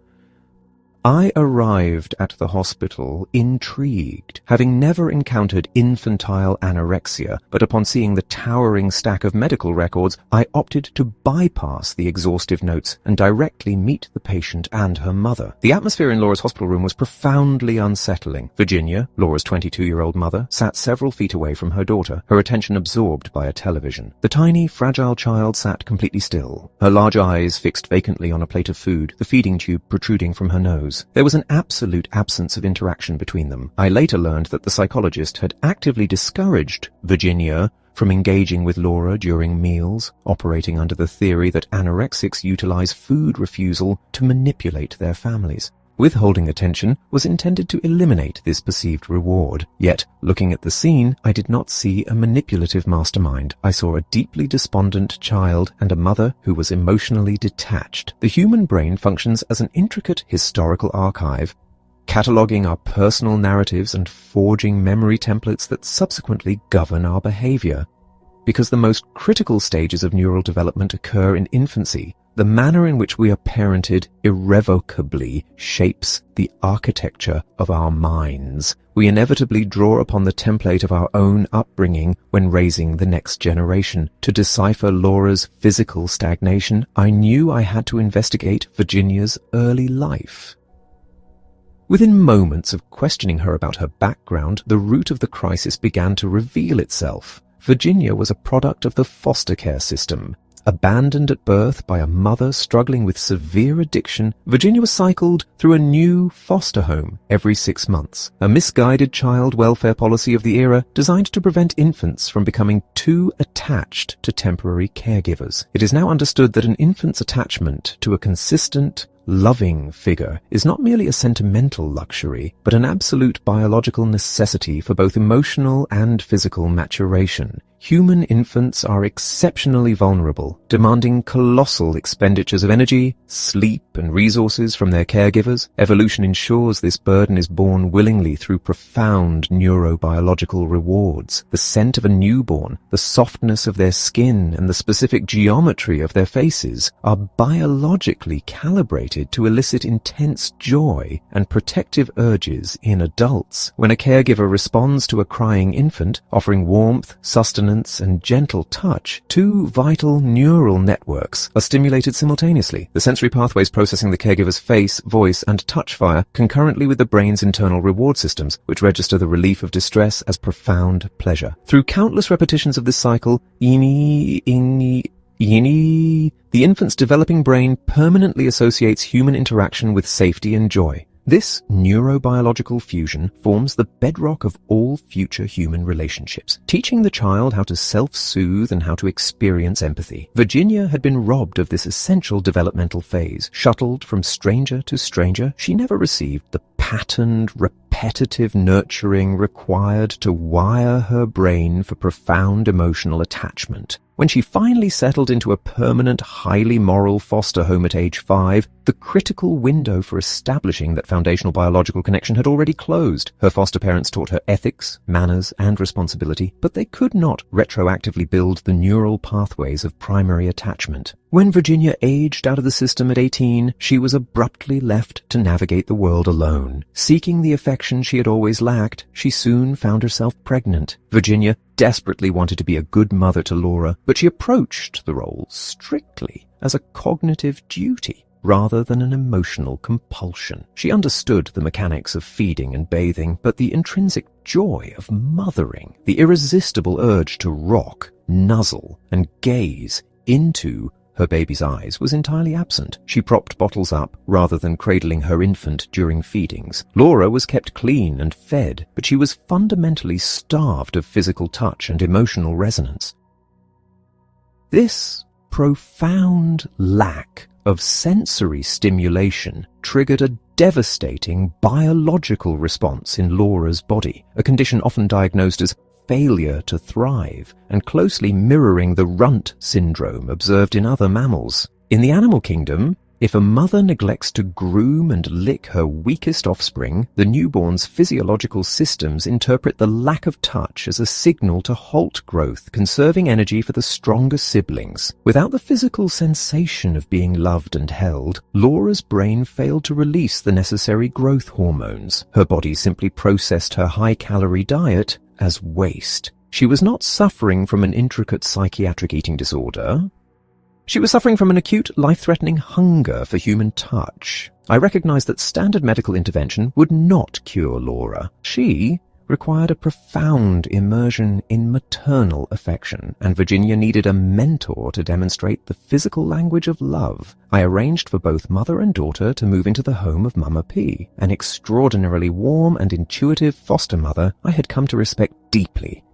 I arrived at the hospital intrigued, having never encountered infantile anorexia, but upon seeing the towering stack of medical records, I opted to bypass the exhaustive notes and directly meet the patient and her mother. The atmosphere in Laura's hospital room was profoundly unsettling. Virginia, Laura's 22-year-old mother, sat several feet away from her daughter, her attention absorbed by a television. The tiny, fragile child sat completely still, her large eyes fixed vacantly on a plate of food, the feeding tube protruding from her nose. There was an absolute absence of interaction between them. I later learned that the psychologist had actively discouraged Virginia from engaging with Laura during meals, operating under the theory that anorexics utilize food refusal to manipulate their families. Withholding attention was intended to eliminate this perceived reward. Yet, looking at the scene, I did not see a manipulative mastermind. I saw a deeply despondent child and a mother who was emotionally detached. The human brain functions as an intricate historical archive, cataloging our personal narratives and forging memory templates that subsequently govern our behavior. Because the most critical stages of neural development occur in infancy, the manner in which we are parented irrevocably shapes the architecture of our minds. We inevitably draw upon the template of our own upbringing when raising the next generation. To decipher Laura's physical stagnation, I knew I had to investigate Virginia's early life. Within moments of questioning her about her background, the root of the crisis began to reveal itself. Virginia was a product of the foster care system. Abandoned at birth by a mother struggling with severe addiction, Virginia was cycled through a new foster home every 6 months, a misguided child welfare policy of the era designed to prevent infants from becoming too attached to temporary caregivers. It is now understood that an infant's attachment to a consistent, loving figure is not merely a sentimental luxury, but an absolute biological necessity for both emotional and physical maturation. Human infants are exceptionally vulnerable, demanding colossal expenditures of energy, sleep, and resources from their caregivers. Evolution ensures this burden is borne willingly through profound neurobiological rewards. The scent of a newborn, the softness of their skin, and the specific geometry of their faces are biologically calibrated to elicit intense joy and protective urges in adults. When a caregiver responds to a crying infant, offering warmth, sustenance, and gentle touch, two vital neural networks are stimulated simultaneously. The sensory pathways processing the caregiver's face, voice, and touch fire concurrently with the brain's internal reward systems, which register the relief of distress as profound pleasure. Through countless repetitions of this cycle, the infant's developing brain permanently associates human interaction with safety and joy. This neurobiological fusion forms the bedrock of all future human relationships, teaching the child how to self-soothe and how to experience empathy. Virginia had been robbed of this essential developmental phase. Shuttled from stranger to stranger, she never received the patterned, repetitive nurturing required to wire her brain for profound emotional attachment. When she finally settled into a permanent, highly moral foster home at age 5, the critical window for establishing that foundational biological connection had already closed. Her foster parents taught her ethics, manners, and responsibility, but they could not retroactively build the neural pathways of primary attachment. When Virginia aged out of the system at 18, she was abruptly left to navigate the world alone. Seeking the affection she had always lacked, she soon found herself pregnant. Virginia desperately wanted to be a good mother to Laura, but she approached the role strictly as a cognitive duty rather than an emotional compulsion. She understood the mechanics of feeding and bathing, but the intrinsic joy of mothering, the irresistible urge to rock, nuzzle, and gaze into her baby's eyes was entirely absent. She propped bottles up rather than cradling her infant during feedings. Laura was kept clean and fed, but she was fundamentally starved of physical touch and emotional resonance. This profound lack of sensory stimulation triggered a devastating biological response in Laura's body, a condition often diagnosed as failure to thrive and closely mirroring the runt syndrome observed in other mammals. In the animal kingdom, if a mother neglects to groom and lick her weakest offspring, the newborn's physiological systems interpret the lack of touch as a signal to halt growth, conserving energy for the stronger siblings. Without the physical sensation of being loved and held, Laura's brain failed to release the necessary growth hormones. Her body simply processed her high-calorie diet as waste. She was not suffering from an intricate psychiatric eating disorder. She was suffering from an acute, life-threatening hunger for human touch. I recognized that standard medical intervention would not cure Laura. She required a profound immersion in maternal affection, and Virginia needed a mentor to demonstrate the physical language of love. I arranged for both mother and daughter to move into the home of Mama P, an extraordinarily warm and intuitive foster mother I had come to respect deeply.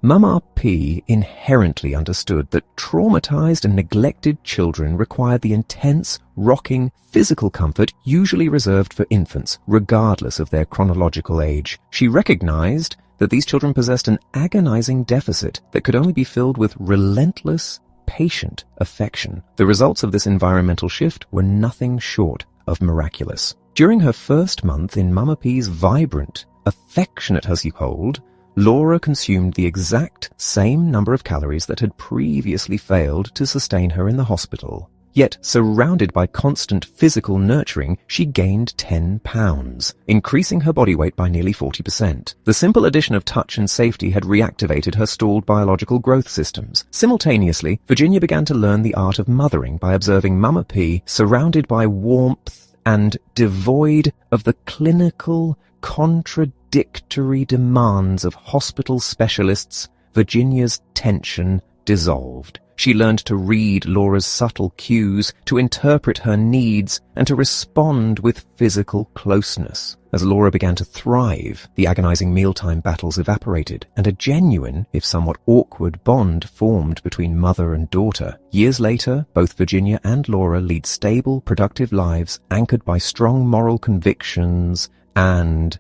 Mama P inherently understood that traumatized and neglected children required the intense, rocking, physical comfort usually reserved for infants, regardless of their chronological age. She recognized that these children possessed an agonizing deficit that could only be filled with relentless, patient affection. The results of this environmental shift were nothing short of miraculous. During her first month in Mama P's vibrant, affectionate household, Laura consumed the exact same number of calories that had previously failed to sustain her in the hospital. Yet, surrounded by constant physical nurturing, she gained 10 pounds, increasing her body weight by nearly 40%. The simple addition of touch and safety had reactivated her stalled biological growth systems. Simultaneously, Virginia began to learn the art of mothering by observing Mama P surrounded by warmth and devoid of the clinical, contradictory demands of hospital specialists. Virginia's tension dissolved. She learned to read Laura's subtle cues, to interpret her needs, and to respond with physical closeness. As Laura began to thrive, the agonizing mealtime battles evaporated, and a genuine, if somewhat awkward, bond formed between mother and daughter. Years later, both Virginia and Laura lead stable, productive lives anchored by strong moral convictions and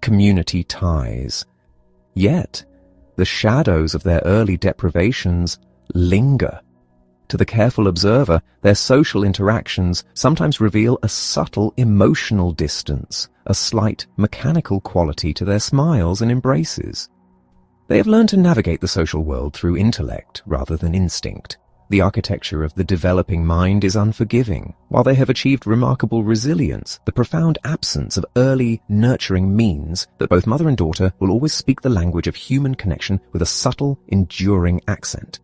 community ties. Yet, the shadows of their early deprivations linger. To the careful observer, their social interactions sometimes reveal a subtle emotional distance, a slight mechanical quality to their smiles and embraces. They have learned to navigate the social world through intellect rather than instinct. The architecture of the developing mind is unforgiving. While they have achieved remarkable resilience, the profound absence of early nurturing means that both mother and daughter will always speak the language of human connection with a subtle, enduring accent.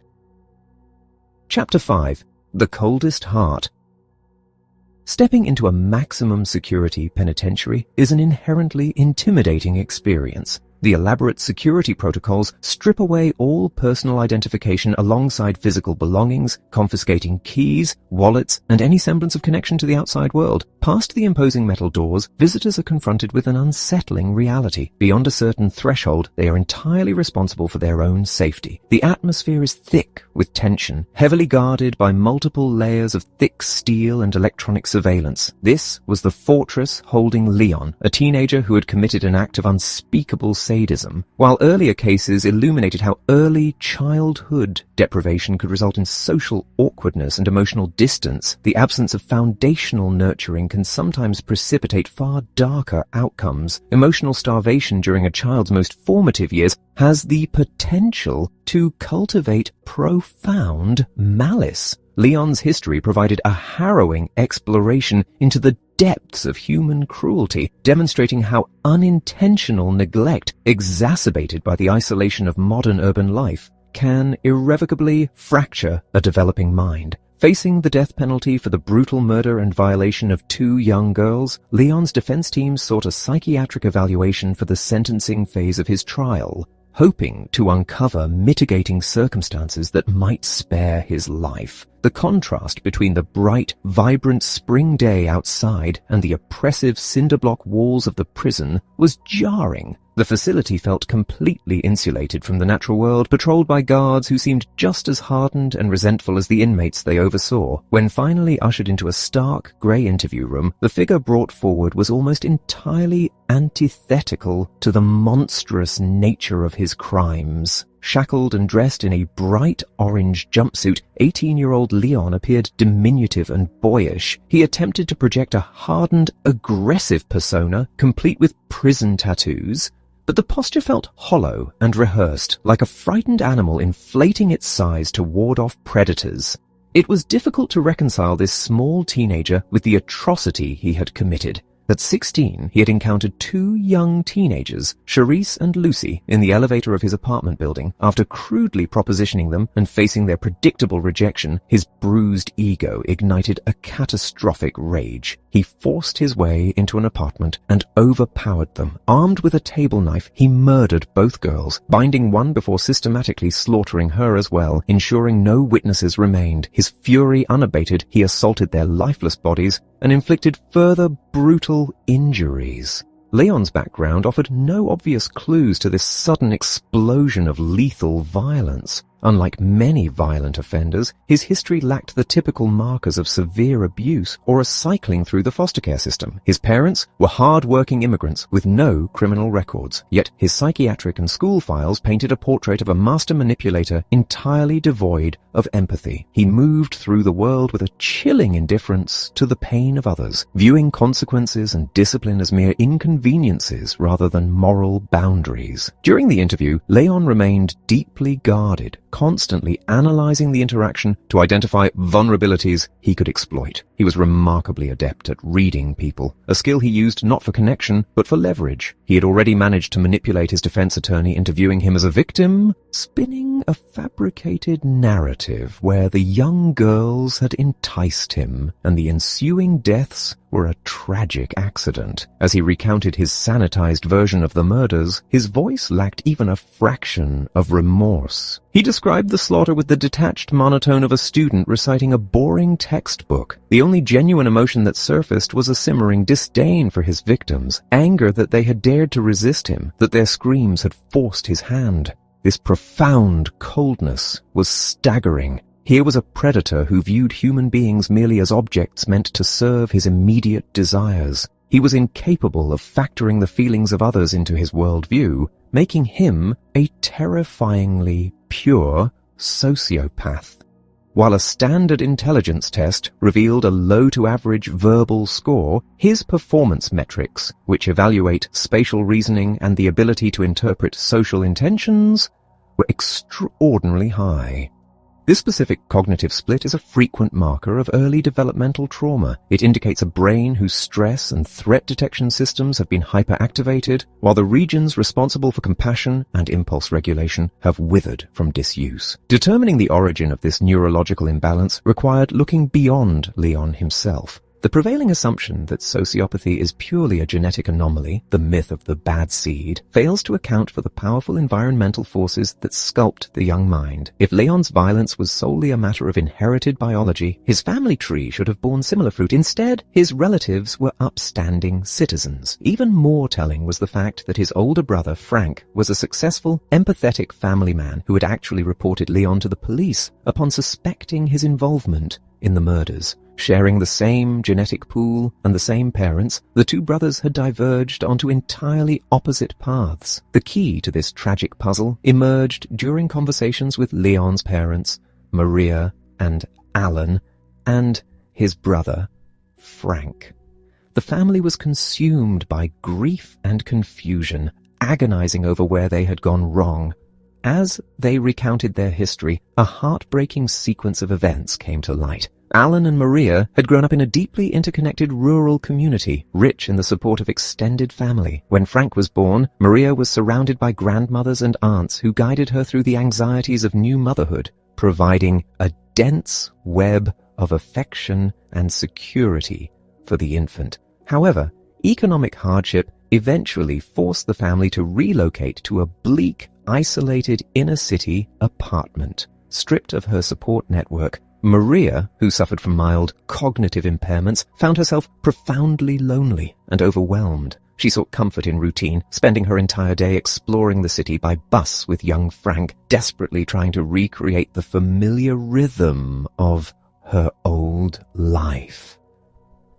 Chapter 5. The Coldest Heart. Stepping into a maximum security penitentiary is an inherently intimidating experience. The elaborate security protocols strip away all personal identification alongside physical belongings, confiscating keys, wallets, and any semblance of connection to the outside world. Past the imposing metal doors, visitors are confronted with an unsettling reality. Beyond a certain threshold, they are entirely responsible for their own safety. The atmosphere is thick with tension, heavily guarded by multiple layers of thick steel and electronic surveillance. This was the fortress holding Leon, a teenager who had committed an act of unspeakable sadism. While earlier cases illuminated how early childhood deprivation could result in social awkwardness and emotional distance, the absence of foundational nurturing can sometimes precipitate far darker outcomes. Emotional starvation during a child's most formative years has the potential to cultivate profound malice. Leon's history provided a harrowing exploration into the depths of human cruelty, demonstrating how unintentional neglect, exacerbated by the isolation of modern urban life, can irrevocably fracture a developing mind. Facing the death penalty for the brutal murder and violation of 2 young girls, Leon's defense team sought a psychiatric evaluation for the sentencing phase of his trial, hoping to uncover mitigating circumstances that might spare his life. The contrast between the bright, vibrant spring day outside and the oppressive cinder-block walls of the prison was jarring. The facility felt completely insulated from the natural world, patrolled by guards who seemed just as hardened and resentful as the inmates they oversaw. When finally ushered into a stark, grey interview room, the figure brought forward was almost entirely antithetical to the monstrous nature of his crimes. Shackled and dressed in a bright orange jumpsuit, 18-year-old Leon appeared diminutive and boyish. He attempted to project a hardened, aggressive persona, complete with prison tattoos, but the posture felt hollow and rehearsed, like a frightened animal inflating its size to ward off predators. It was difficult to reconcile this small teenager with the atrocity he had committed. At 16, he had encountered 2 young teenagers, Charisse and Lucy, in the elevator of his apartment building. After crudely propositioning them and facing their predictable rejection, his bruised ego ignited a catastrophic rage. He forced his way into an apartment and overpowered them. Armed with a table knife, he murdered both girls, binding one before systematically slaughtering her as well, ensuring no witnesses remained. His fury unabated, he assaulted their lifeless bodies and inflicted further brutal injuries. Leon's background offered no obvious clues to this sudden explosion of lethal violence. Unlike many violent offenders, his history lacked the typical markers of severe abuse or a cycling through the foster care system. His parents were hard-working immigrants with no criminal records, yet his psychiatric and school files painted a portrait of a master manipulator entirely devoid of empathy. He moved through the world with a chilling indifference to the pain of others, viewing consequences and discipline as mere inconveniences rather than moral boundaries. During the interview, Leon remained deeply guarded, constantly analyzing the interaction to identify vulnerabilities he could exploit. He was remarkably adept at reading people, a skill he used not for connection, but for leverage. He had already managed to manipulate his defense attorney into viewing him as a victim, spinning a fabricated narrative where the young girls had enticed him, and the ensuing deaths were a tragic accident. As he recounted his sanitized version of the murders, his voice lacked even a fraction of remorse. He described the slaughter with the detached monotone of a student reciting a boring textbook. The only genuine emotion that surfaced was a simmering disdain for his victims, anger that they had dared to resist him, that their screams had forced his hand. This profound coldness was staggering. Here was a predator who viewed human beings merely as objects meant to serve his immediate desires. He was incapable of factoring the feelings of others into his worldview, making him a terrifyingly pure sociopath. While a standard intelligence test revealed a low to average verbal score, his performance metrics, which evaluate spatial reasoning and the ability to interpret social intentions, were extraordinarily high. This specific cognitive split is a frequent marker of early developmental trauma. It indicates a brain whose stress and threat detection systems have been hyperactivated, while the regions responsible for compassion and impulse regulation have withered from disuse. Determining the origin of this neurological imbalance required looking beyond Leon himself. The prevailing assumption that sociopathy is purely a genetic anomaly, the myth of the bad seed, fails to account for the powerful environmental forces that sculpt the young mind. If Leon's violence was solely a matter of inherited biology, his family tree should have borne similar fruit. Instead, his relatives were upstanding citizens. Even more telling was the fact that his older brother, Frank, was a successful, empathetic family man who had actually reported Leon to the police upon suspecting his involvement in the murders. Sharing the same genetic pool and the same parents, the two brothers had diverged onto entirely opposite paths. The key to this tragic puzzle emerged during conversations with Leon's parents, Maria and Alan, and his brother, Frank. The family was consumed by grief and confusion, agonizing over where they had gone wrong. As they recounted their history, a heartbreaking sequence of events came to light. Alan and Maria had grown up in a deeply interconnected rural community, rich in the support of extended family. When Frank was born, Maria was surrounded by grandmothers and aunts who guided her through the anxieties of new motherhood, providing a dense web of affection and security for the infant. However, economic hardship eventually forced the family to relocate to a bleak, isolated inner-city apartment. Stripped of her support network, Maria, who suffered from mild cognitive impairments, found herself profoundly lonely and overwhelmed. She sought comfort in routine, spending her entire day exploring the city by bus with young Frank, desperately trying to recreate the familiar rhythm of her old life.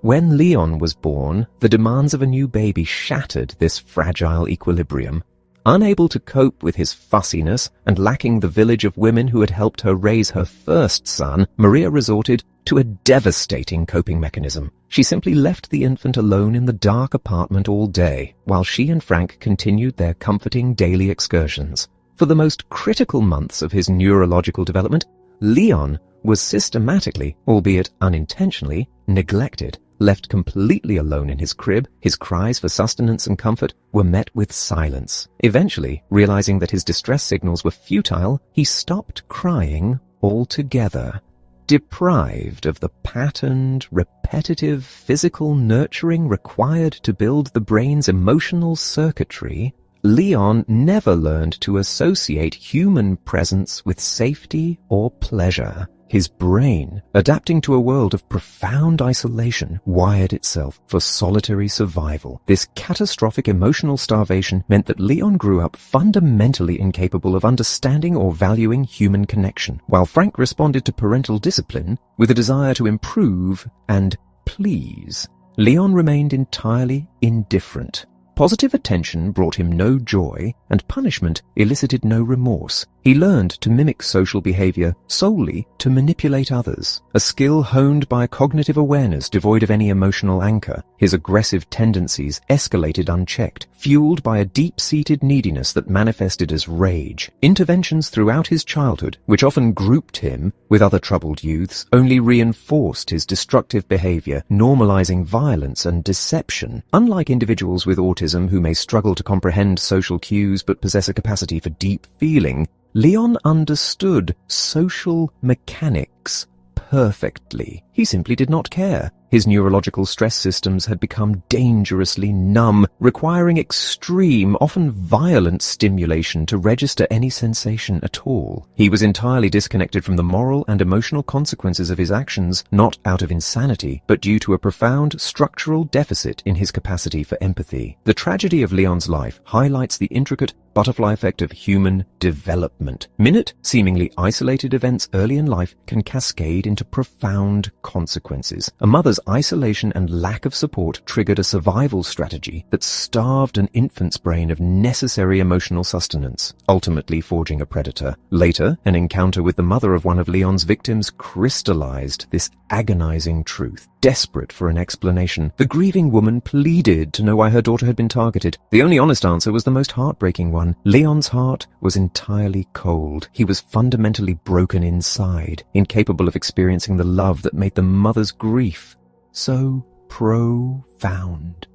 When Leon was born, the demands of a new baby shattered this fragile equilibrium. Unable to cope with his fussiness and lacking the village of women who had helped her raise her first son, Maria resorted to a devastating coping mechanism. She simply left the infant alone in the dark apartment all day, while she and Frank continued their comforting daily excursions. For the most critical months of his neurological development, Leon was systematically, albeit unintentionally, neglected. Left completely alone in his crib, his cries for sustenance and comfort were met with silence. Eventually, realizing that his distress signals were futile, he stopped crying altogether. Deprived of the patterned, repetitive physical nurturing required to build the brain's emotional circuitry, Leon never learned to associate human presence with safety or pleasure. His brain, adapting to a world of profound isolation, wired itself for solitary survival. This catastrophic emotional starvation meant that Leon grew up fundamentally incapable of understanding or valuing human connection, while Frank responded to parental discipline with a desire to improve and please. Leon remained entirely indifferent. Positive attention brought him no joy, and punishment elicited no remorse. He learned to mimic social behavior solely to manipulate others, a skill honed by a cognitive awareness devoid of any emotional anchor. His aggressive tendencies escalated unchecked, fueled by a deep-seated neediness that manifested as rage. Interventions throughout his childhood, which often grouped him with other troubled youths, only reinforced his destructive behavior, normalizing violence and deception. Unlike individuals with autism who may struggle to comprehend social cues but possess a capacity for deep feeling, Leon understood social mechanics perfectly. He simply did not care. His neurological stress systems had become dangerously numb, requiring extreme, often violent stimulation to register any sensation at all. He was entirely disconnected from the moral and emotional consequences of his actions, not out of insanity, but due to a profound structural deficit in his capacity for empathy. The tragedy of Leon's life highlights the intricate butterfly effect of human development. Minute, seemingly isolated events early in life can cascade into profound consequences. A mother's isolation and lack of support triggered a survival strategy that starved an infant's brain of necessary emotional sustenance, ultimately forging a predator. Later, an encounter with the mother of one of Leon's victims crystallized this agonizing truth. Desperate for an explanation, the grieving woman pleaded to know why her daughter had been targeted. The only honest answer was the most heartbreaking one. Leon's heart was entirely cold. He was fundamentally broken inside, incapable of experiencing the love that made the mother's grief so profound.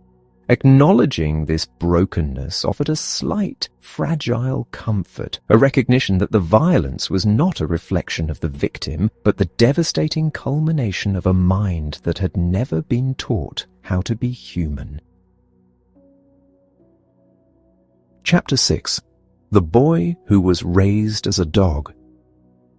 Acknowledging this brokenness offered a slight, fragile comfort, a recognition that the violence was not a reflection of the victim, but the devastating culmination of a mind that had never been taught how to be human. Chapter 6. The Boy Who Was Raised as a Dog.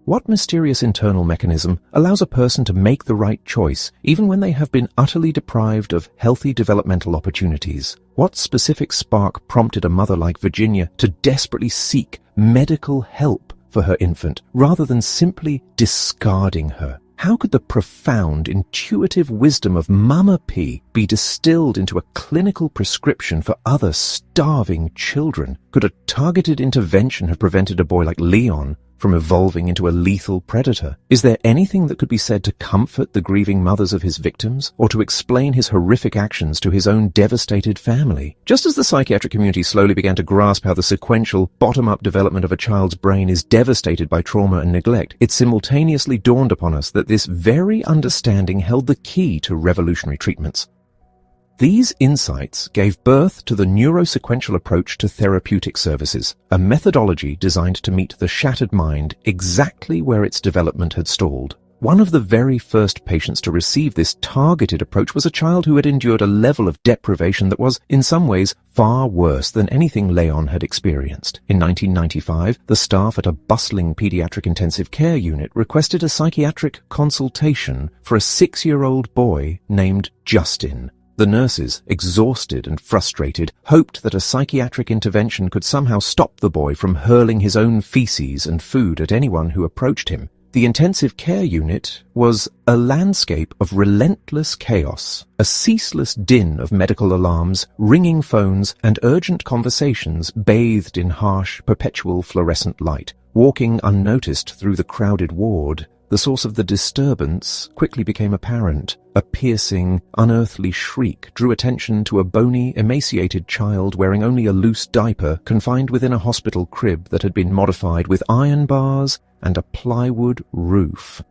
What mysterious internal mechanism allows a person to make the right choice even when they have been utterly deprived of healthy developmental opportunities? What specific spark prompted a mother like Virginia to desperately seek medical help for her infant rather than simply discarding her? How could the profound, intuitive wisdom of Mama P be distilled into a clinical prescription for other starving children? Could a targeted intervention have prevented a boy like Leon from evolving into a lethal predator? Is there anything that could be said to comfort the grieving mothers of his victims, or to explain his horrific actions to his own devastated family? Just as the psychiatric community slowly began to grasp how the sequential, bottom-up development of a child's brain is devastated by trauma and neglect, it simultaneously dawned upon us that this very understanding held the key to revolutionary treatments. These insights gave birth to the neurosequential approach to therapeutic services, a methodology designed to meet the shattered mind exactly where its development had stalled. One of the very first patients to receive this targeted approach was a child who had endured a level of deprivation that was, in some ways, far worse than anything Leon had experienced. In 1995, the staff at a bustling pediatric intensive care unit requested a psychiatric consultation for a 6-year-old boy named Justin. The nurses, exhausted and frustrated, hoped that a psychiatric intervention could somehow stop the boy from hurling his own feces and food at anyone who approached him. The intensive care unit was a landscape of relentless chaos, a ceaseless din of medical alarms, ringing phones, and urgent conversations bathed in harsh, perpetual fluorescent light. Walking unnoticed through the crowded ward, the source of the disturbance quickly became apparent. A piercing, unearthly shriek drew attention to a bony, emaciated child wearing only a loose diaper, confined within a hospital crib that had been modified with iron bars and a plywood roof.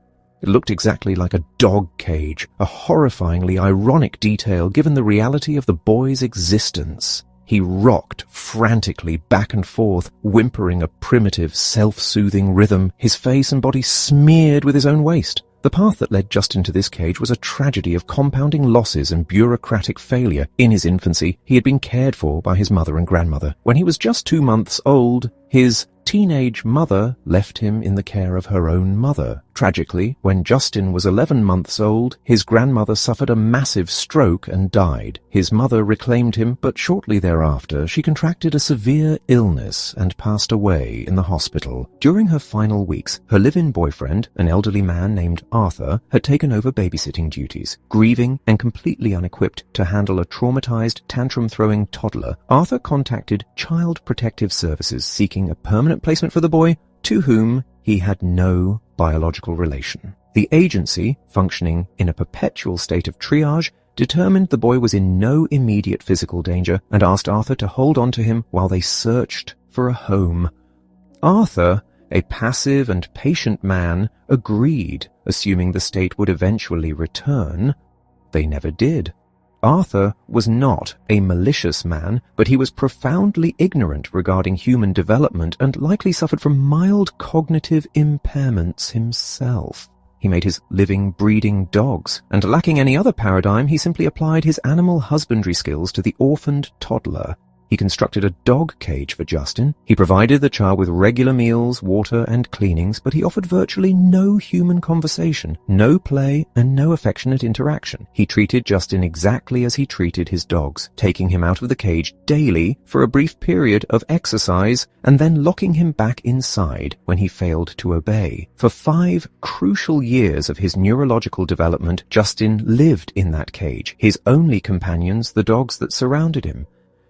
It looked exactly like a dog cage, a horrifyingly ironic detail given the reality of the boy's existence. He rocked frantically back and forth, whimpering a primitive, self-soothing rhythm, his face and body smeared with his own waste. The path that led Justin to this cage was a tragedy of compounding losses and bureaucratic failure. In his infancy, he had been cared for by his mother and grandmother. When he was just 2 months old, his teenage mother left him in the care of her own mother. Tragically, when Justin was 11 months old, his grandmother suffered a massive stroke and died. His mother reclaimed him, but shortly thereafter, she contracted a severe illness and passed away in the hospital. During her final weeks, her live-in boyfriend, an elderly man named Arthur, had taken over babysitting duties. Grieving and completely unequipped to handle a traumatized, tantrum-throwing toddler, Arthur contacted Child Protective Services seeking a permanent placement for the boy, to whom he had no biological relation. The agency, functioning in a perpetual state of triage, determined the boy was in no immediate physical danger and asked Arthur to hold on to him while they searched for a home. Arthur, a passive and patient man, agreed, assuming the state would eventually return. They never did. Arthur was not a malicious man, but he was profoundly ignorant regarding human development and likely suffered from mild cognitive impairments himself. He made his living breeding dogs, and lacking any other paradigm, he simply applied his animal husbandry skills to the orphaned toddler. He constructed a dog cage for Justin. He provided the child with regular meals, water, and cleanings, but he offered virtually no human conversation, no play, and no affectionate interaction. He treated Justin exactly as he treated his dogs, taking him out of the cage daily for a brief period of exercise and then locking him back inside when he failed to obey. For 5 crucial years of his neurological development, Justin lived in that cage, his only companions the dogs that surrounded him.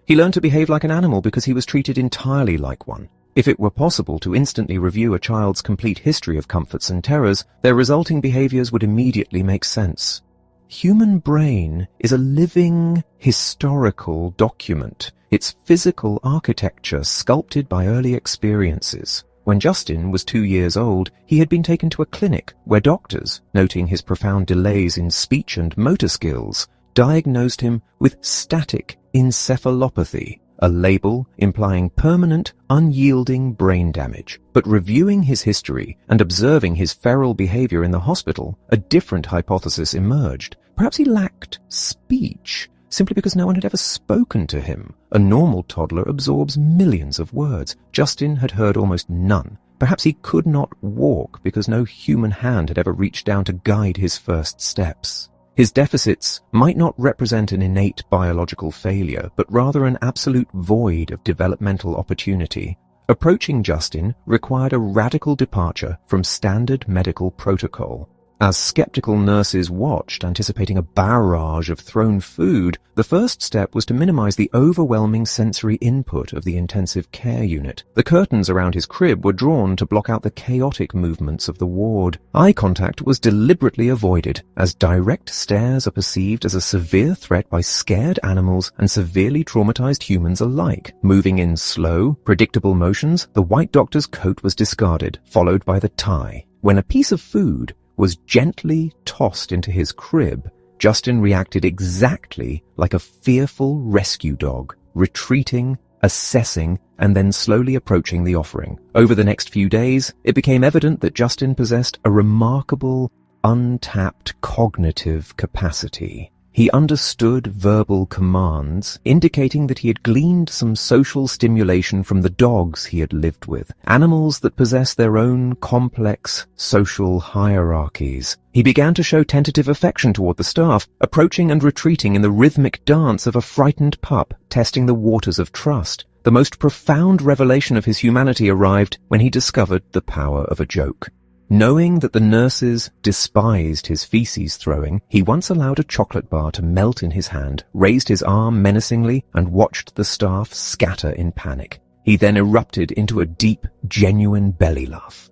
He learned to behave like an animal because he was treated entirely like one. If it were possible to instantly review a child's complete history of comforts and terrors, their resulting behaviors would immediately make sense. Human brain is a living, historical document, its physical architecture sculpted by early experiences. When Justin was 2 years old, he had been taken to a clinic where doctors, noting his profound delays in speech and motor skills, diagnosed him with static encephalopathy, a label implying permanent, unyielding brain damage. But reviewing his history and observing his feral behavior in the hospital, a different hypothesis emerged. Perhaps he lacked speech, simply because no one had ever spoken to him. A normal toddler absorbs millions of words. Justin had heard almost none. Perhaps he could not walk because no human hand had ever reached down to guide his first steps. His deficits might not represent an innate biological failure, but rather an absolute void of developmental opportunity. Approaching Justin required a radical departure from standard medical protocol. As skeptical nurses watched, anticipating a barrage of thrown food, the first step was to minimize the overwhelming sensory input of the intensive care unit. The curtains around his crib were drawn to block out the chaotic movements of the ward. Eye contact was deliberately avoided, as direct stares are perceived as a severe threat by scared animals and severely traumatized humans alike. Moving in slow, predictable motions, the white doctor's coat was discarded, followed by the tie. When a piece of food was gently tossed into his crib, Justin reacted exactly like a fearful rescue dog, retreating, assessing, and then slowly approaching the offering. Over the next few days, it became evident that Justin possessed a remarkable, untapped cognitive capacity. He understood verbal commands, indicating that he had gleaned some social stimulation from the dogs he had lived with, animals that possess their own complex social hierarchies. He began to show tentative affection toward the staff, approaching and retreating in the rhythmic dance of a frightened pup, testing the waters of trust. The most profound revelation of his humanity arrived when he discovered the power of a joke. Knowing that the nurses despised his feces throwing, he once allowed a chocolate bar to melt in his hand, raised his arm menacingly, and watched the staff scatter in panic. He then erupted into a deep, genuine belly laugh.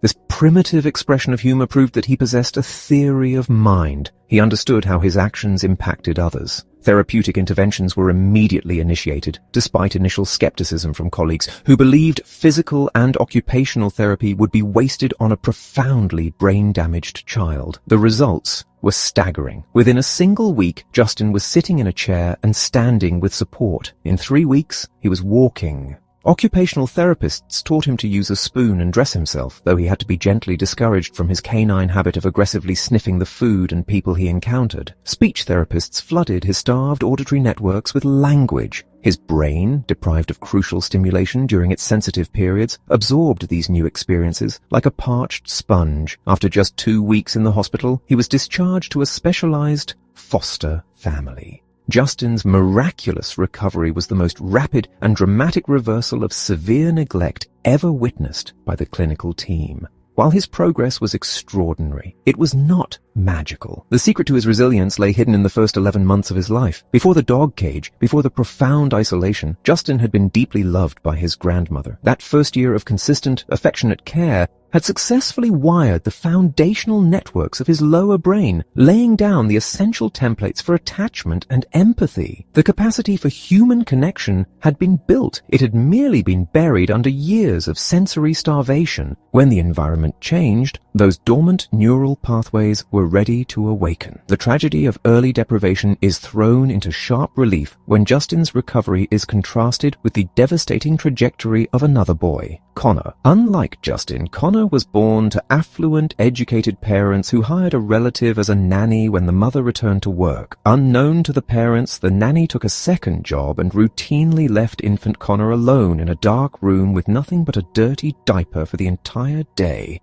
This primitive expression of humor proved that he possessed a theory of mind. He understood how his actions impacted others. Therapeutic interventions were immediately initiated, despite initial skepticism from colleagues who believed physical and occupational therapy would be wasted on a profoundly brain-damaged child. The results were staggering. Within a single week, Justin was sitting in a chair and standing with support. In 3 weeks, he was walking. Occupational therapists taught him to use a spoon and dress himself, though he had to be gently discouraged from his canine habit of aggressively sniffing the food and people he encountered. Speech therapists flooded his starved auditory networks with language. His brain, deprived of crucial stimulation during its sensitive periods, absorbed these new experiences like a parched sponge. After just 2 weeks in the hospital, he was discharged to a specialized foster family. Justin's miraculous recovery was the most rapid and dramatic reversal of severe neglect ever witnessed by the clinical team. While his progress was extraordinary, it was not magical. The secret to his resilience lay hidden in the first 11 months of his life. Before the dog cage, before the profound isolation, Justin had been deeply loved by his grandmother. That first year of consistent, affectionate care had successfully wired the foundational networks of his lower brain, laying down the essential templates for attachment and empathy. The capacity for human connection had been built. It had merely been buried under years of sensory starvation. When the environment changed, those dormant neural pathways were ready to awaken. The tragedy of early deprivation is thrown into sharp relief when Justin's recovery is contrasted with the devastating trajectory of another boy, Connor. Unlike Justin, Connor was born to affluent, educated parents who hired a relative as a nanny when the mother returned to work. Unknown to the parents, the nanny took a second job and routinely left infant Connor alone in a dark room with nothing but a dirty diaper for the entire day.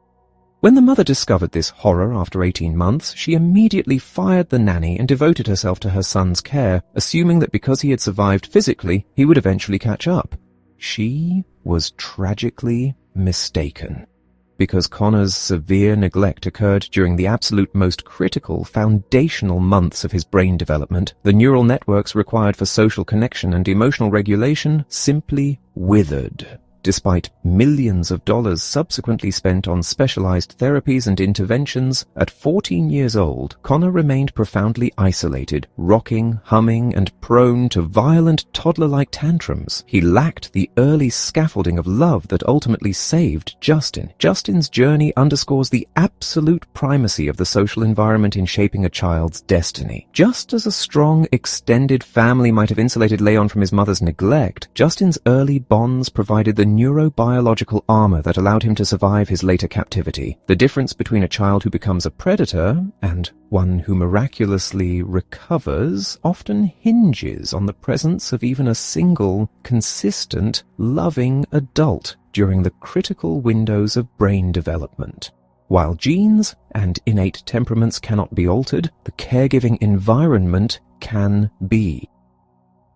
When the mother discovered this horror after 18 months, she immediately fired the nanny and devoted herself to her son's care, assuming that because he had survived physically, he would eventually catch up. She was tragically mistaken. Because Connor's severe neglect occurred during the absolute most critical, foundational months of his brain development, the neural networks required for social connection and emotional regulation simply withered. Despite millions of dollars subsequently spent on specialized therapies and interventions, at 14 years old, Connor remained profoundly isolated, rocking, humming, and prone to violent toddler-like tantrums. He lacked the early scaffolding of love that ultimately saved Justin. Justin's journey underscores the absolute primacy of the social environment in shaping a child's destiny. Just as a strong, extended family might have insulated Leon from his mother's neglect, Justin's early bonds provided the neurobiological armor that allowed him to survive his later captivity. The difference between a child who becomes a predator and one who miraculously recovers often hinges on the presence of even a single, consistent, loving adult during the critical windows of brain development. While genes and innate temperaments cannot be altered, the caregiving environment can be.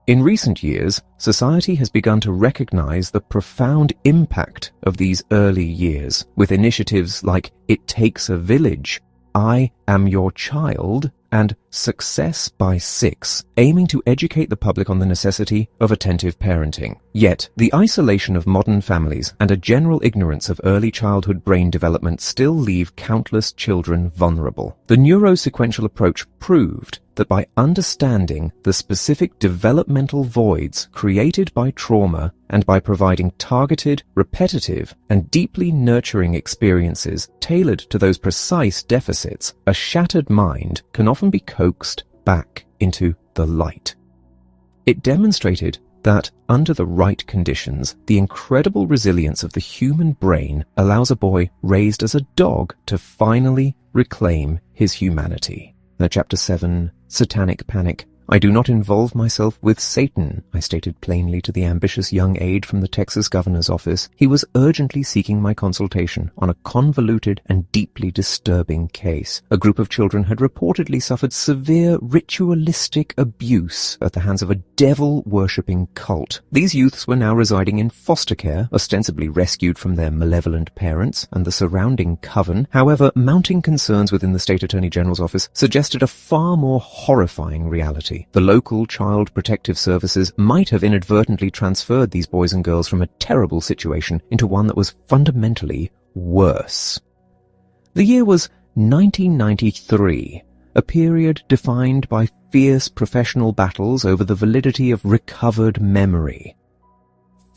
In recent years, society has begun to recognize the profound impact of these early years, with initiatives like It Takes a Village, I Am Your Child, and Success by 6, aiming to educate the public on the necessity of attentive parenting. Yet, the isolation of modern families and a general ignorance of early childhood brain development still leave countless children vulnerable. The neurosequential approach proved that by understanding the specific developmental voids created by trauma and by providing targeted, repetitive, and deeply nurturing experiences tailored to those precise deficits, a shattered mind can often be coaxed back into the light. It demonstrated that, under the right conditions, the incredible resilience of the human brain allows a boy raised as a dog to finally reclaim his humanity. Chapter 7, Satanic Panic. I do not involve myself with Satan, I stated plainly to the ambitious young aide from the Texas governor's office. He was urgently seeking my consultation on a convoluted and deeply disturbing case. A group of children had reportedly suffered severe ritualistic abuse at the hands of a devil-worshipping cult. These youths were now residing in foster care, ostensibly rescued from their malevolent parents and the surrounding coven. However, mounting concerns within the state attorney general's office suggested a far more horrifying reality. The local child protective services might have inadvertently transferred these boys and girls from a terrible situation into one that was fundamentally worse. The year was 1993, a period defined by fierce professional battles over the validity of recovered memory.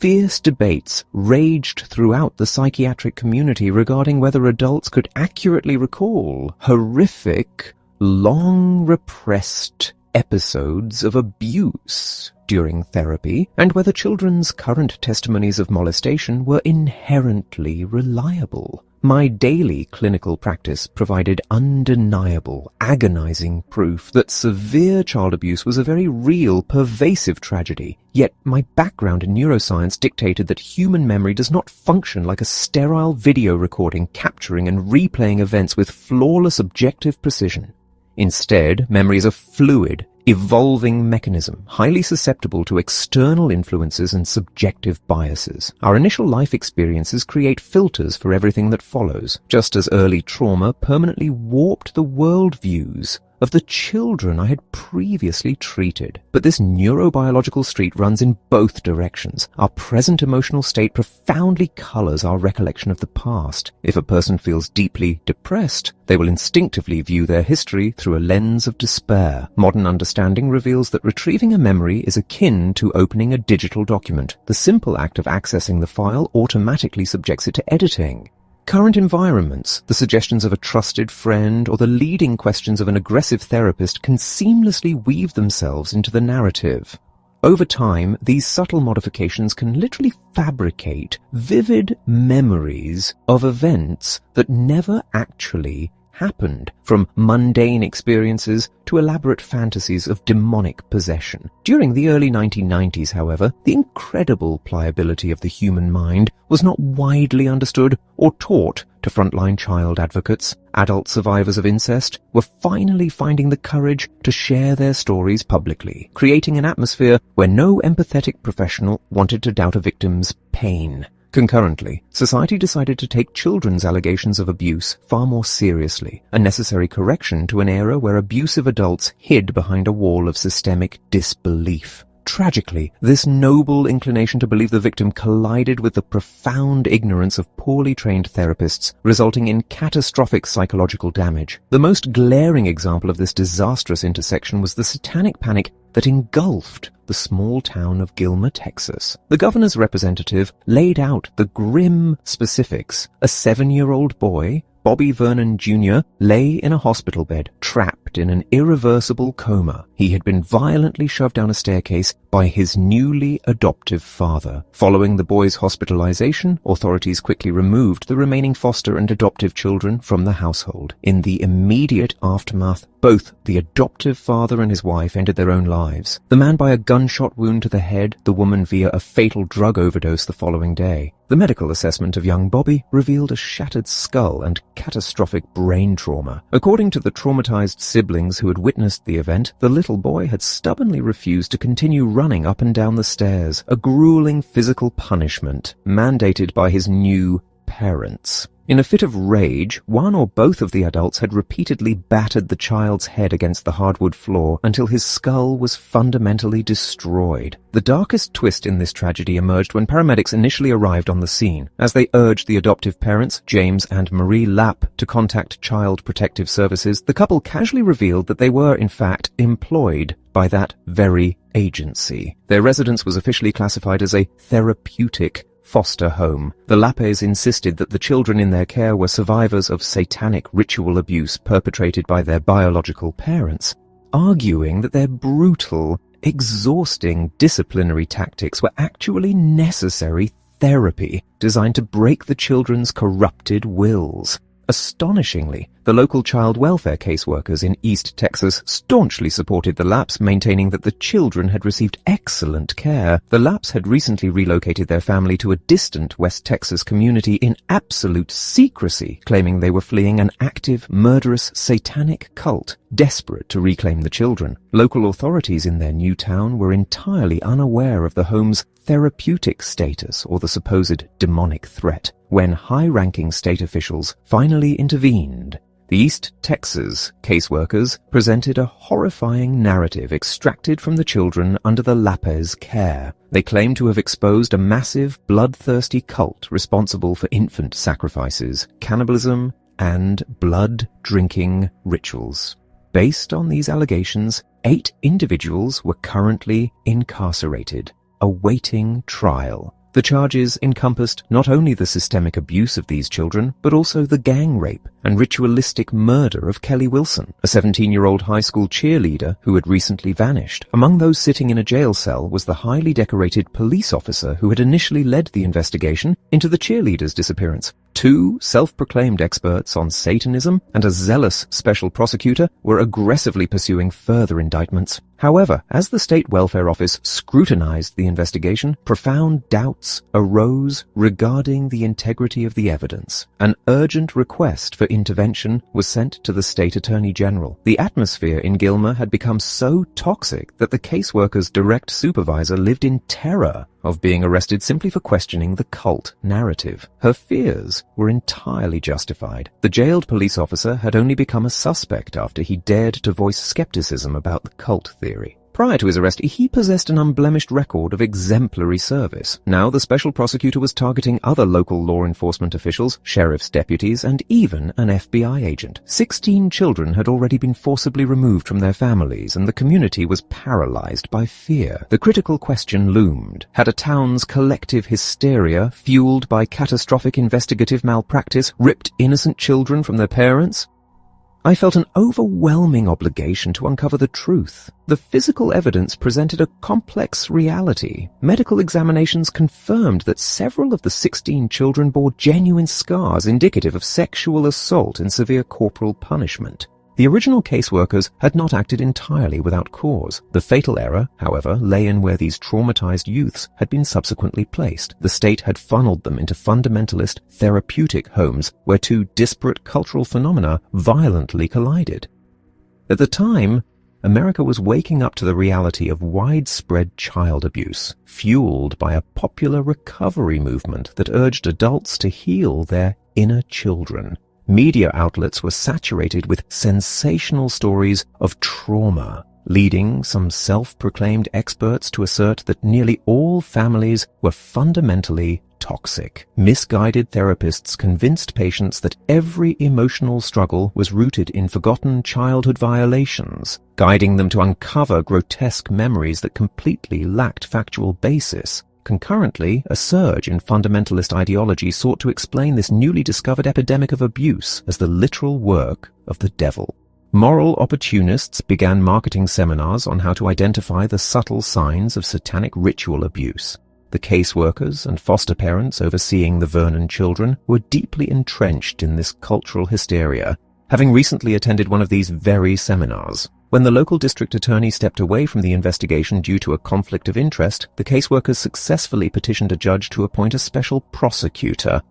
Fierce debates raged throughout the psychiatric community regarding whether adults could accurately recall horrific, long-repressed episodes of abuse during therapy, and whether children's current testimonies of molestation were inherently reliable. My daily clinical practice provided undeniable, agonizing proof that severe child abuse was a very real, pervasive tragedy. Yet my background in neuroscience dictated that human memory does not function like a sterile video recording capturing and replaying events with flawless objective precision. Instead, memory is a fluid, evolving mechanism, highly susceptible to external influences and subjective biases. Our initial life experiences create filters for everything that follows, just as early trauma permanently warped the worldviews of the children I had previously treated. But this neurobiological street runs in both directions. Our present emotional state profoundly colors our recollection of the past. If a person feels deeply depressed, they will instinctively view their history through a lens of despair. Modern understanding reveals that retrieving a memory is akin to opening a digital document. The simple act of accessing the file automatically subjects it to editing. Current environments, the suggestions of a trusted friend, or the leading questions of an aggressive therapist can seamlessly weave themselves into the narrative. Over time, these subtle modifications can literally fabricate vivid memories of events that never actually happened, from mundane experiences to elaborate fantasies of demonic possession. During the early 1990s, however, the incredible pliability of the human mind was not widely understood or taught to frontline child advocates. Adult survivors of incest were finally finding the courage to share their stories publicly, creating an atmosphere where no empathetic professional wanted to doubt a victim's pain. Concurrently, society decided to take children's allegations of abuse far more seriously, a necessary correction to an era where abusive adults hid behind a wall of systemic disbelief. Tragically, this noble inclination to believe the victim collided with the profound ignorance of poorly trained therapists, resulting in catastrophic psychological damage. The most glaring example of this disastrous intersection was the satanic panic that that engulfed the small town of Gilmer, Texas. The governor's representative laid out the grim specifics. A 7-year-old boy, Bobby Vernon Jr., lay in a hospital bed, trapped in an irreversible coma. He had been violently shoved down a staircase by his newly adoptive father. Following the boy's hospitalization, authorities quickly removed the remaining foster and adoptive children from the household. In the immediate aftermath, both the adoptive father and his wife ended their own lives. The man by a gunshot wound to the head, the woman via a fatal drug overdose the following day. The medical assessment of young Bobby revealed a shattered skull and catastrophic brain trauma. According to the traumatized siblings who had witnessed the event, the little boy had stubbornly refused to continue running up and down the stairs, a grueling physical punishment mandated by his new parents. In a fit of rage, one or both of the adults had repeatedly battered the child's head against the hardwood floor until his skull was fundamentally destroyed. The darkest twist in this tragedy emerged when paramedics initially arrived on the scene. As they urged the adoptive parents, James and Marie Lapp, to contact Child Protective Services, the couple casually revealed that they were, in fact, employed by that very agency. Their residence was officially classified as a therapeutic foster home. The Lappes insisted that the children in their care were survivors of satanic ritual abuse perpetrated by their biological parents, arguing that their brutal, exhausting disciplinary tactics were actually necessary therapy designed to break the children's corrupted wills. Astonishingly, the local child welfare caseworkers in East Texas staunchly supported the Lapps, maintaining that the children had received excellent care. The Lapps had recently relocated their family to a distant West Texas community in absolute secrecy, claiming they were fleeing an active, murderous, satanic cult, desperate to reclaim the children. Local authorities in their new town were entirely unaware of the home's therapeutic status or the supposed demonic threat. When high-ranking state officials finally intervened, the East Texas caseworkers presented a horrifying narrative extracted from the children under the Lappes' care. They claimed to have exposed a massive, bloodthirsty cult responsible for infant sacrifices, cannibalism, and blood-drinking rituals. Based on these allegations, 8 individuals were currently incarcerated, awaiting trial. The charges encompassed not only the systemic abuse of these children, but also the gang rape and ritualistic murder of Kelly Wilson, a 17-year-old high school cheerleader who had recently vanished. Among those sitting in a jail cell was the highly decorated police officer who had initially led the investigation into the cheerleader's disappearance. 2 self-proclaimed experts on Satanism and a zealous special prosecutor were aggressively pursuing further indictments. However, as the State Welfare Office scrutinized the investigation, profound doubts arose regarding the integrity of the evidence. An urgent request for intervention was sent to the State Attorney General. The atmosphere in Gilmer had become so toxic that the caseworker's direct supervisor lived in terror of being arrested simply for questioning the cult narrative. Her fears were entirely justified. The jailed police officer had only become a suspect after he dared to voice skepticism about the cult theory. Prior to his arrest, he possessed an unblemished record of exemplary service. Now the special prosecutor was targeting other local law enforcement officials, sheriff's deputies, and even an FBI agent. 16 children had already been forcibly removed from their families, and the community was paralyzed by fear. The critical question loomed. Had a town's collective hysteria, fueled by catastrophic investigative malpractice, ripped innocent children from their parents? I felt an overwhelming obligation to uncover the truth. The physical evidence presented a complex reality. Medical examinations confirmed that several of the 16 children bore genuine scars indicative of sexual assault and severe corporal punishment. The original caseworkers had not acted entirely without cause. The fatal error, however, lay in where these traumatized youths had been subsequently placed. The state had funneled them into fundamentalist therapeutic homes where 2 disparate cultural phenomena violently collided. At the time, America was waking up to the reality of widespread child abuse, fueled by a popular recovery movement that urged adults to heal their inner children. Media outlets were saturated with sensational stories of trauma, leading some self-proclaimed experts to assert that nearly all families were fundamentally toxic. Misguided therapists convinced patients that every emotional struggle was rooted in forgotten childhood violations, guiding them to uncover grotesque memories that completely lacked factual basis. Concurrently, a surge in fundamentalist ideology sought to explain this newly discovered epidemic of abuse as the literal work of the devil. Moral opportunists began marketing seminars on how to identify the subtle signs of satanic ritual abuse. The caseworkers and foster parents overseeing the Vernon children were deeply entrenched in this cultural hysteria, having recently attended one of these very seminars. When the local district attorney stepped away from the investigation due to a conflict of interest, the caseworkers successfully petitioned a judge to appoint a special prosecutor.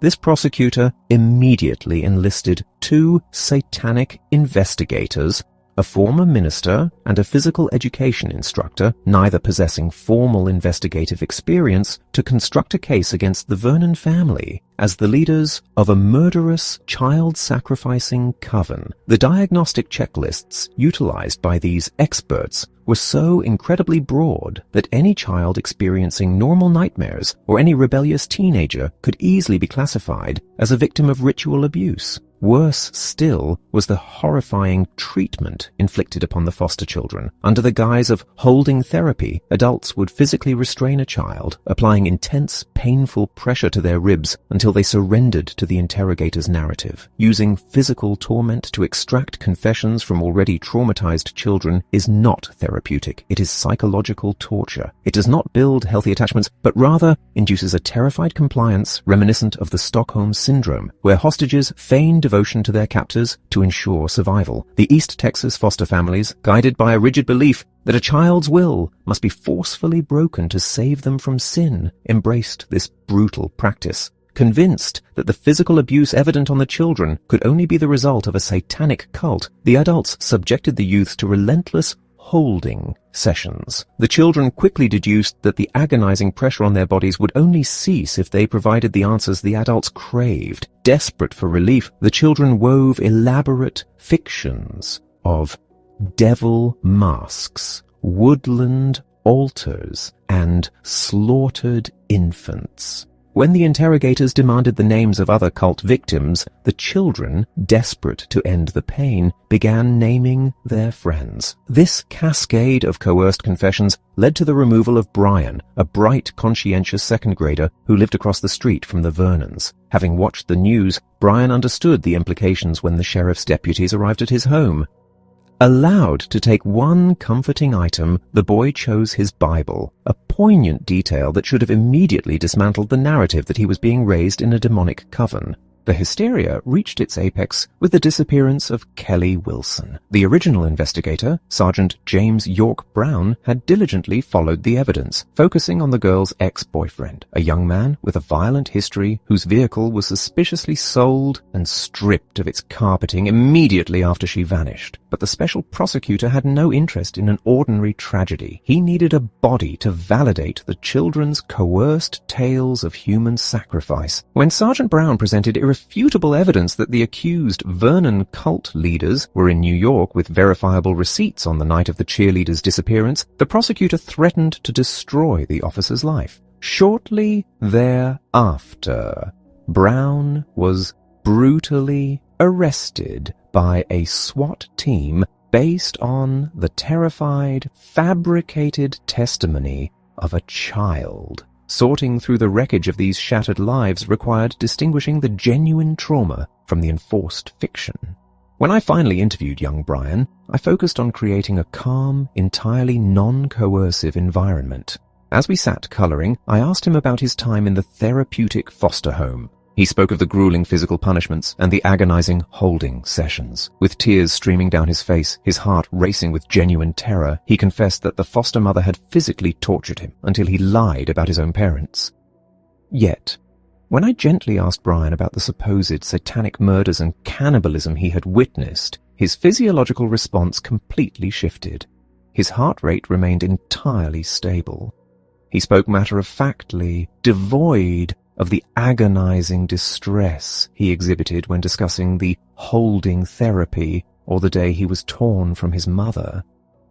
This prosecutor immediately enlisted 2 satanic investigators, a former minister and a physical education instructor, neither possessing formal investigative experience, to construct a case against the Vernon family as the leaders of a murderous, child-sacrificing coven. The diagnostic checklists utilized by these experts were so incredibly broad that any child experiencing normal nightmares or any rebellious teenager could easily be classified as a victim of ritual abuse. Worse still was the horrifying treatment inflicted upon the foster children. Under the guise of holding therapy, adults would physically restrain a child, applying intense, painful pressure to their ribs until they surrendered to the interrogator's narrative. Using physical torment to extract confessions from already traumatized children is not therapeutic. It is psychological torture. It does not build healthy attachments, but rather induces a terrified compliance reminiscent of the Stockholm Syndrome, where hostages feign devotion to their captors to ensure survival. The East Texas foster families, guided by a rigid belief that a child's will must be forcefully broken to save them from sin, embraced this brutal practice. Convinced that the physical abuse evident on the children could only be the result of a satanic cult, the adults subjected the youths to relentless holding sessions. The children quickly deduced that the agonizing pressure on their bodies would only cease if they provided the answers the adults craved. Desperate for relief, the children wove elaborate fictions of devil masks, woodland altars, and slaughtered infants. When the interrogators demanded the names of other cult victims, the children, desperate to end the pain, began naming their friends. This cascade of coerced confessions led to the removal of Brian, a bright, conscientious second grader who lived across the street from the Vernons. Having watched the news, Brian understood the implications when the sheriff's deputies arrived at his home. Allowed to take one comforting item, the boy chose his Bible, a poignant detail that should have immediately dismantled the narrative that he was being raised in a demonic coven. The hysteria reached its apex with the disappearance of Kelly Wilson. The original investigator, Sergeant James York Brown, had diligently followed the evidence, focusing on the girl's ex-boyfriend, a young man with a violent history whose vehicle was suspiciously sold and stripped of its carpeting immediately after she vanished. But the special prosecutor had no interest in an ordinary tragedy. He needed a body to validate the children's coerced tales of human sacrifice. When Sergeant Brown presented irrefutable evidence that the accused Vernon cult leaders were in New York with verifiable receipts on the night of the cheerleader's disappearance, the prosecutor threatened to destroy the officer's life. Shortly thereafter, Brown was brutally arrested by a SWAT team based on the terrified, fabricated testimony of a child. Sorting through the wreckage of these shattered lives required distinguishing the genuine trauma from the enforced fiction. When I finally interviewed young Brian, I focused on creating a calm, entirely non-coercive environment. As we sat coloring, I asked him about his time in the therapeutic foster home. He spoke of the grueling physical punishments and the agonizing holding sessions. With tears streaming down his face, his heart racing with genuine terror, he confessed that the foster mother had physically tortured him until he lied about his own parents. Yet, when I gently asked Brian about the supposed satanic murders and cannibalism he had witnessed, his physiological response completely shifted. His heart rate remained entirely stable. He spoke matter-of-factly, devoid of the agonizing distress he exhibited when discussing the holding therapy or the day he was torn from his mother.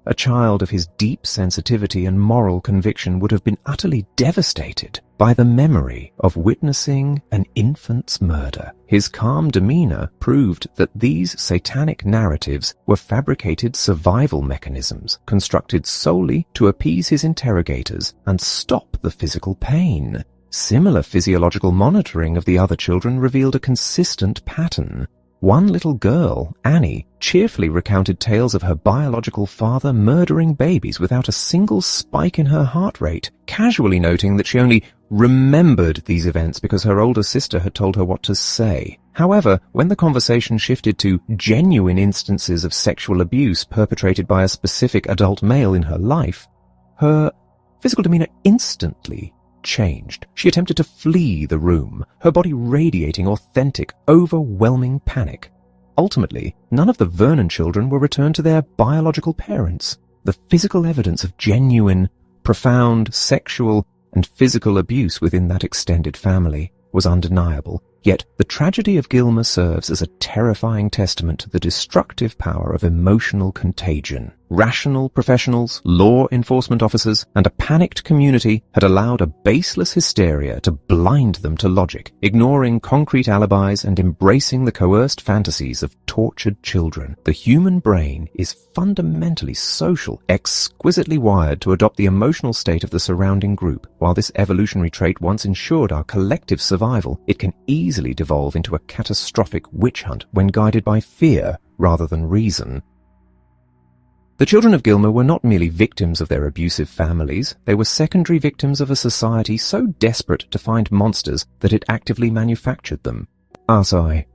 A child of his deep sensitivity and moral conviction would have been utterly devastated by the memory of witnessing an infant's murder. His calm demeanor proved that these satanic narratives were fabricated survival mechanisms constructed solely to appease his interrogators and stop the physical pain. Similar physiological monitoring of the other children revealed a consistent pattern. One little girl, Annie, cheerfully recounted tales of her biological father murdering babies without a single spike in her heart rate, casually noting that she only remembered these events because her older sister had told her what to say. However, when the conversation shifted to genuine instances of sexual abuse perpetrated by a specific adult male in her life, her physical demeanor instantly changed. She attempted to flee the room, her body radiating authentic, overwhelming panic. Ultimately, none of the Vernon children were returned to their biological parents. The physical evidence of genuine, profound sexual and physical abuse within that extended family was undeniable. Yet the tragedy of Gilmer serves as a terrifying testament to the destructive power of emotional contagion. Rational professionals, law enforcement officers, and a panicked community had allowed a baseless hysteria to blind them to logic, ignoring concrete alibis and embracing the coerced fantasies of tortured children. The human brain is fundamentally social, exquisitely wired to adopt the emotional state of the surrounding group. While this evolutionary trait once ensured our collective survival, it can easily devolve into a catastrophic witch hunt when guided by fear rather than reason. The children of Gilmer were not merely victims of their abusive families, they were secondary victims of a society so desperate to find monsters that it actively manufactured them. Asai.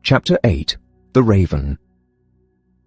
Chapter 8. The Raven.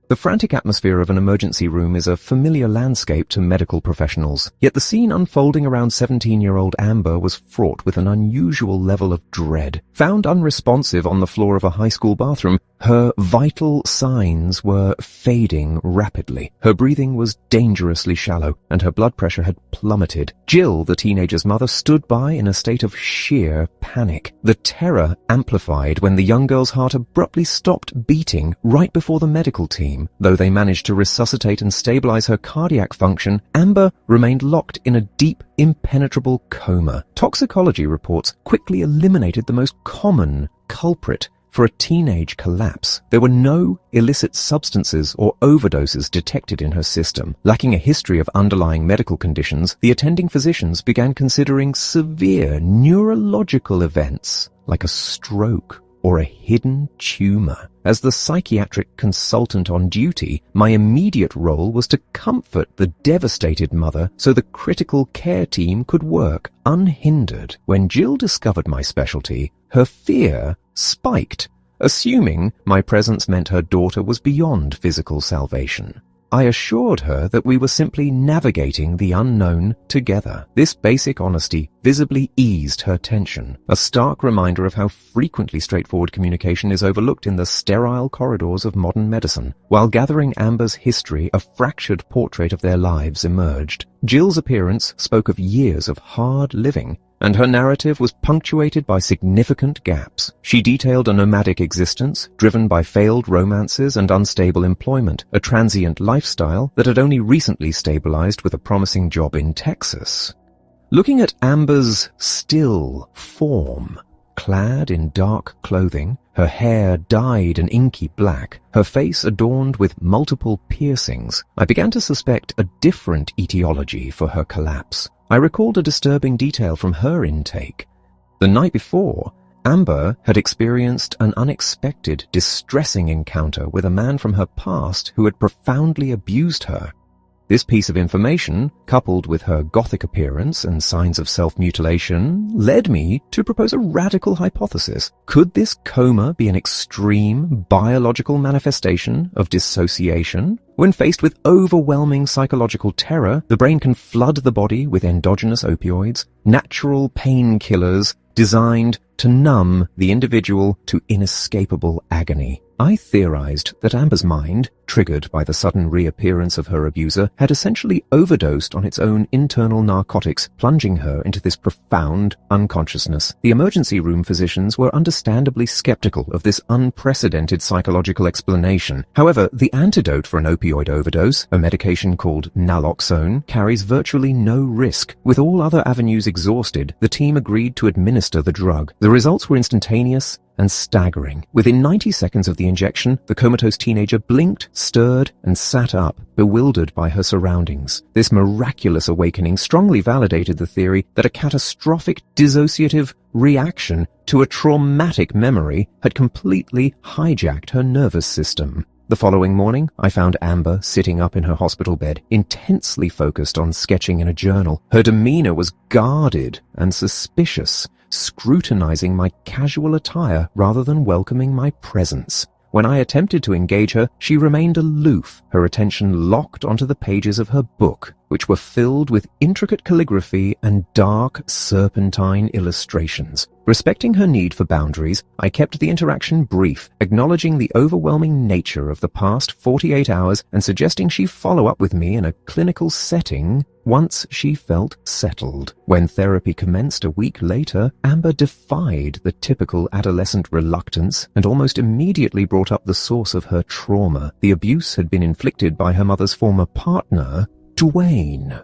The frantic atmosphere of an emergency room is a familiar landscape to medical professionals, yet the scene unfolding around 17-year-old Amber was fraught with an unusual level of dread. Found unresponsive on the floor of a high school bathroom, her vital signs were fading rapidly. Her breathing was dangerously shallow, and her blood pressure had plummeted. Jill, the teenager's mother, stood by in a state of sheer panic. The terror amplified when the young girl's heart abruptly stopped beating right before the medical team. Though they managed to resuscitate and stabilize her cardiac function, Amber remained locked in a deep, impenetrable coma. Toxicology reports quickly eliminated the most common culprit for a teenage collapse. There were no illicit substances or overdoses detected in her system. Lacking a history of underlying medical conditions, the attending physicians began considering severe neurological events like a stroke or a hidden tumor. As the psychiatric consultant on duty, my immediate role was to comfort the devastated mother so the critical care team could work unhindered. When Jill discovered my specialty, her fear spiked, assuming my presence meant her daughter was beyond physical salvation. I assured her that we were simply navigating the unknown together. This basic honesty visibly eased her tension, a stark reminder of how frequently straightforward communication is overlooked in the sterile corridors of modern medicine. While gathering Amber's history, a fractured portrait of their lives emerged. Jill's appearance spoke of years of hard living, and her narrative was punctuated by significant gaps. She detailed a nomadic existence, driven by failed romances and unstable employment, a transient lifestyle that had only recently stabilized with a promising job in Texas. Looking at Amber's still form, clad in dark clothing, her hair dyed an inky black, her face adorned with multiple piercings, I began to suspect a different etiology for her collapse. I recalled a disturbing detail from her intake. The night before, Amber had experienced an unexpected, distressing encounter with a man from her past who had profoundly abused her. This piece of information, coupled with her gothic appearance and signs of self-mutilation, led me to propose a radical hypothesis. Could this coma be an extreme biological manifestation of dissociation? When faced with overwhelming psychological terror, the brain can flood the body with endogenous opioids, natural painkillers designed to numb the individual to inescapable agony. I theorized that Amber's mind, triggered by the sudden reappearance of her abuser, had essentially overdosed on its own internal narcotics, plunging her into this profound unconsciousness. The emergency room physicians were understandably skeptical of this unprecedented psychological explanation. However, the antidote for an opioid overdose, a medication called naloxone, carries virtually no risk. With all other avenues exhausted, the team agreed to administer the drug. The results were instantaneous and staggering. Within 90 seconds of the injection, the comatose teenager blinked, stirred, and sat up, bewildered by her surroundings. This miraculous awakening strongly validated the theory that a catastrophic dissociative reaction to a traumatic memory had completely hijacked her nervous system. The following morning, I found Amber sitting up in her hospital bed, intensely focused on sketching in a journal. Her demeanor was guarded and suspicious, scrutinizing my casual attire rather than welcoming my presence. When I attempted to engage her, she remained aloof, her attention locked onto the pages of her book, which were filled with intricate calligraphy and dark, serpentine illustrations. Respecting her need for boundaries, I kept the interaction brief, acknowledging the overwhelming nature of the past 48 hours and suggesting she follow up with me in a clinical setting once she felt settled. When therapy commenced a week later, Amber defied the typical adolescent reluctance and almost immediately brought up the source of her trauma. The abuse had been inflicted by her mother's former partner, Dwayne.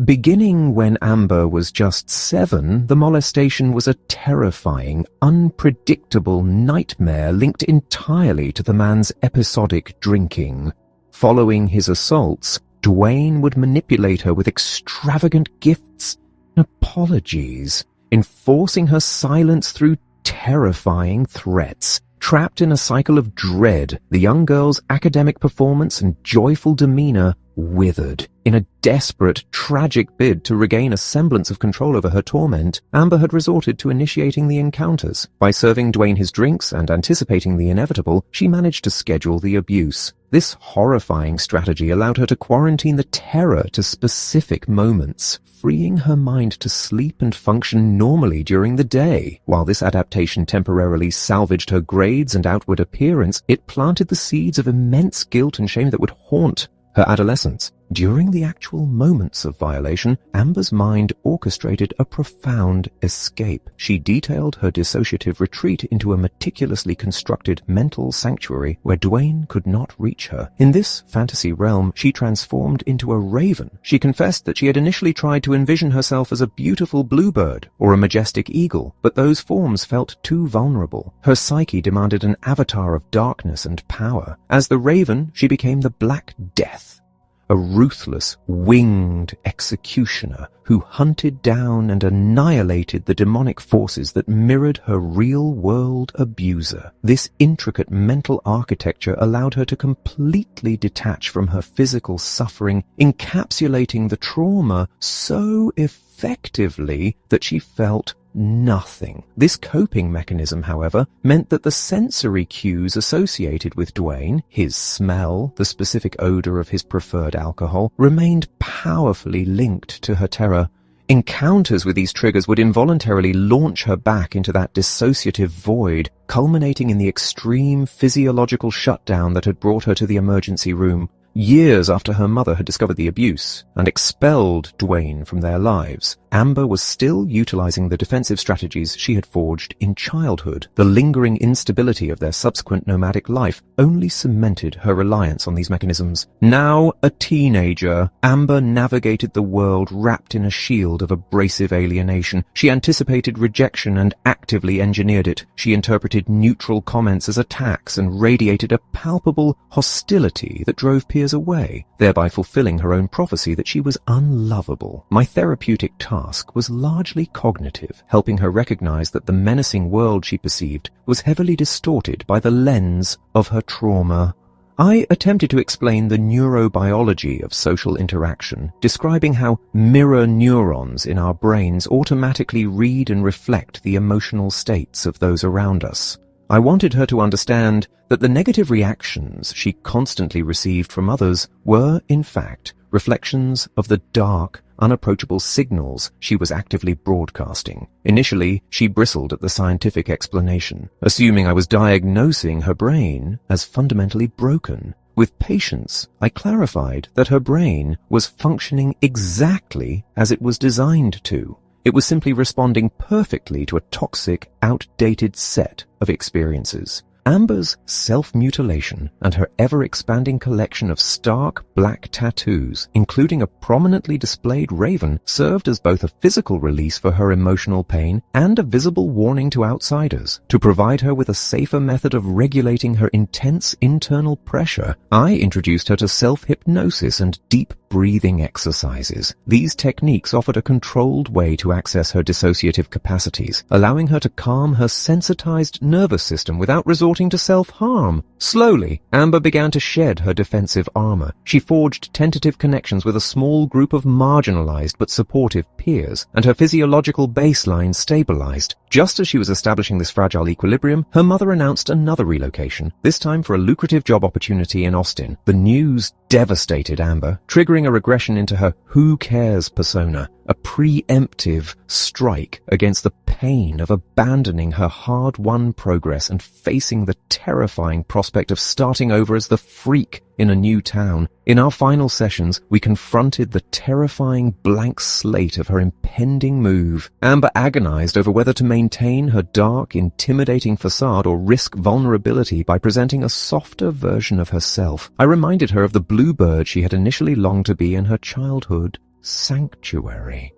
Beginning when Amber was just 7, the molestation was a terrifying, unpredictable nightmare linked entirely to the man's episodic drinking. Following his assaults, Dwayne would manipulate her with extravagant gifts and apologies, enforcing her silence through terrifying threats. Trapped in a cycle of dread, the young girl's academic performance and joyful demeanor withered. In a desperate, tragic bid to regain a semblance of control over her torment, Amber had resorted to initiating the encounters. By serving Dwayne his drinks and anticipating the inevitable, she managed to schedule the abuse. This horrifying strategy allowed her to quarantine the terror to specific moments, freeing her mind to sleep and function normally during the day. While this adaptation temporarily salvaged her grades and outward appearance, it planted the seeds of immense guilt and shame that would haunt her adolescence. During the actual moments of violation, Amber's mind orchestrated a profound escape. She detailed her dissociative retreat into a meticulously constructed mental sanctuary where Dwayne could not reach her. In this fantasy realm, she transformed into a raven. She confessed that she had initially tried to envision herself as a beautiful bluebird or a majestic eagle, but those forms felt too vulnerable. Her psyche demanded an avatar of darkness and power. As the raven, she became the Black Death, a ruthless, winged executioner who hunted down and annihilated the demonic forces that mirrored her real-world abuser. This intricate mental architecture allowed her to completely detach from her physical suffering, encapsulating the trauma so effectively that she felt nothing. This coping mechanism, however, meant that the sensory cues associated with Dwayne, his smell, the specific odor of his preferred alcohol, remained powerfully linked to her terror. Encounters with these triggers would involuntarily launch her back into that dissociative void, culminating in the extreme physiological shutdown that had brought her to the emergency room. Years after her mother had discovered the abuse and expelled Dwayne from their lives, Amber was still utilizing the defensive strategies she had forged in childhood. The lingering instability of their subsequent nomadic life only cemented her reliance on these mechanisms. Now a teenager, Amber navigated the world wrapped in a shield of abrasive alienation. She anticipated rejection and actively engineered it. She interpreted neutral comments as attacks and radiated a palpable hostility that drove peers away, thereby fulfilling her own prophecy that she was unlovable. My therapeutic task was largely cognitive, helping her recognize that the menacing world she perceived was heavily distorted by the lens of her trauma. I attempted to explain the neurobiology of social interaction, describing how mirror neurons in our brains automatically read and reflect the emotional states of those around us. I wanted her to understand that the negative reactions she constantly received from others were, in fact, reflections of the dark, unapproachable signals she was actively broadcasting. Initially, she bristled at the scientific explanation, assuming I was diagnosing her brain as fundamentally broken. With patience, I clarified that her brain was functioning exactly as it was designed to. It was simply responding perfectly to a toxic, outdated set of experiences. Amber's self-mutilation and her ever-expanding collection of stark black tattoos, including a prominently displayed raven, served as both a physical release for her emotional pain and a visible warning to outsiders. To provide her with a safer method of regulating her intense internal pressure, I introduced her to self-hypnosis and deep breathing exercises. These techniques offered a controlled way to access her dissociative capacities, allowing her to calm her sensitized nervous system without resorting to self-harm. Slowly, Amber began to shed her defensive armor. She forged tentative connections with a small group of marginalized but supportive peers, and her physiological baseline stabilized. Just as she was establishing this fragile equilibrium, her mother announced another relocation, this time for a lucrative job opportunity in Austin. The news devastated Amber, triggering a regression into her who cares persona, a preemptive strike against the pain of abandoning her hard-won progress and facing the terrifying prospect of starting over as the freak in a new town. In our final sessions, we confronted the terrifying blank slate of her impending move. Amber agonized over whether to maintain her dark, intimidating facade or risk vulnerability by presenting a softer version of herself. I reminded her of the bluebird she had initially longed to be in her childhood sanctuary.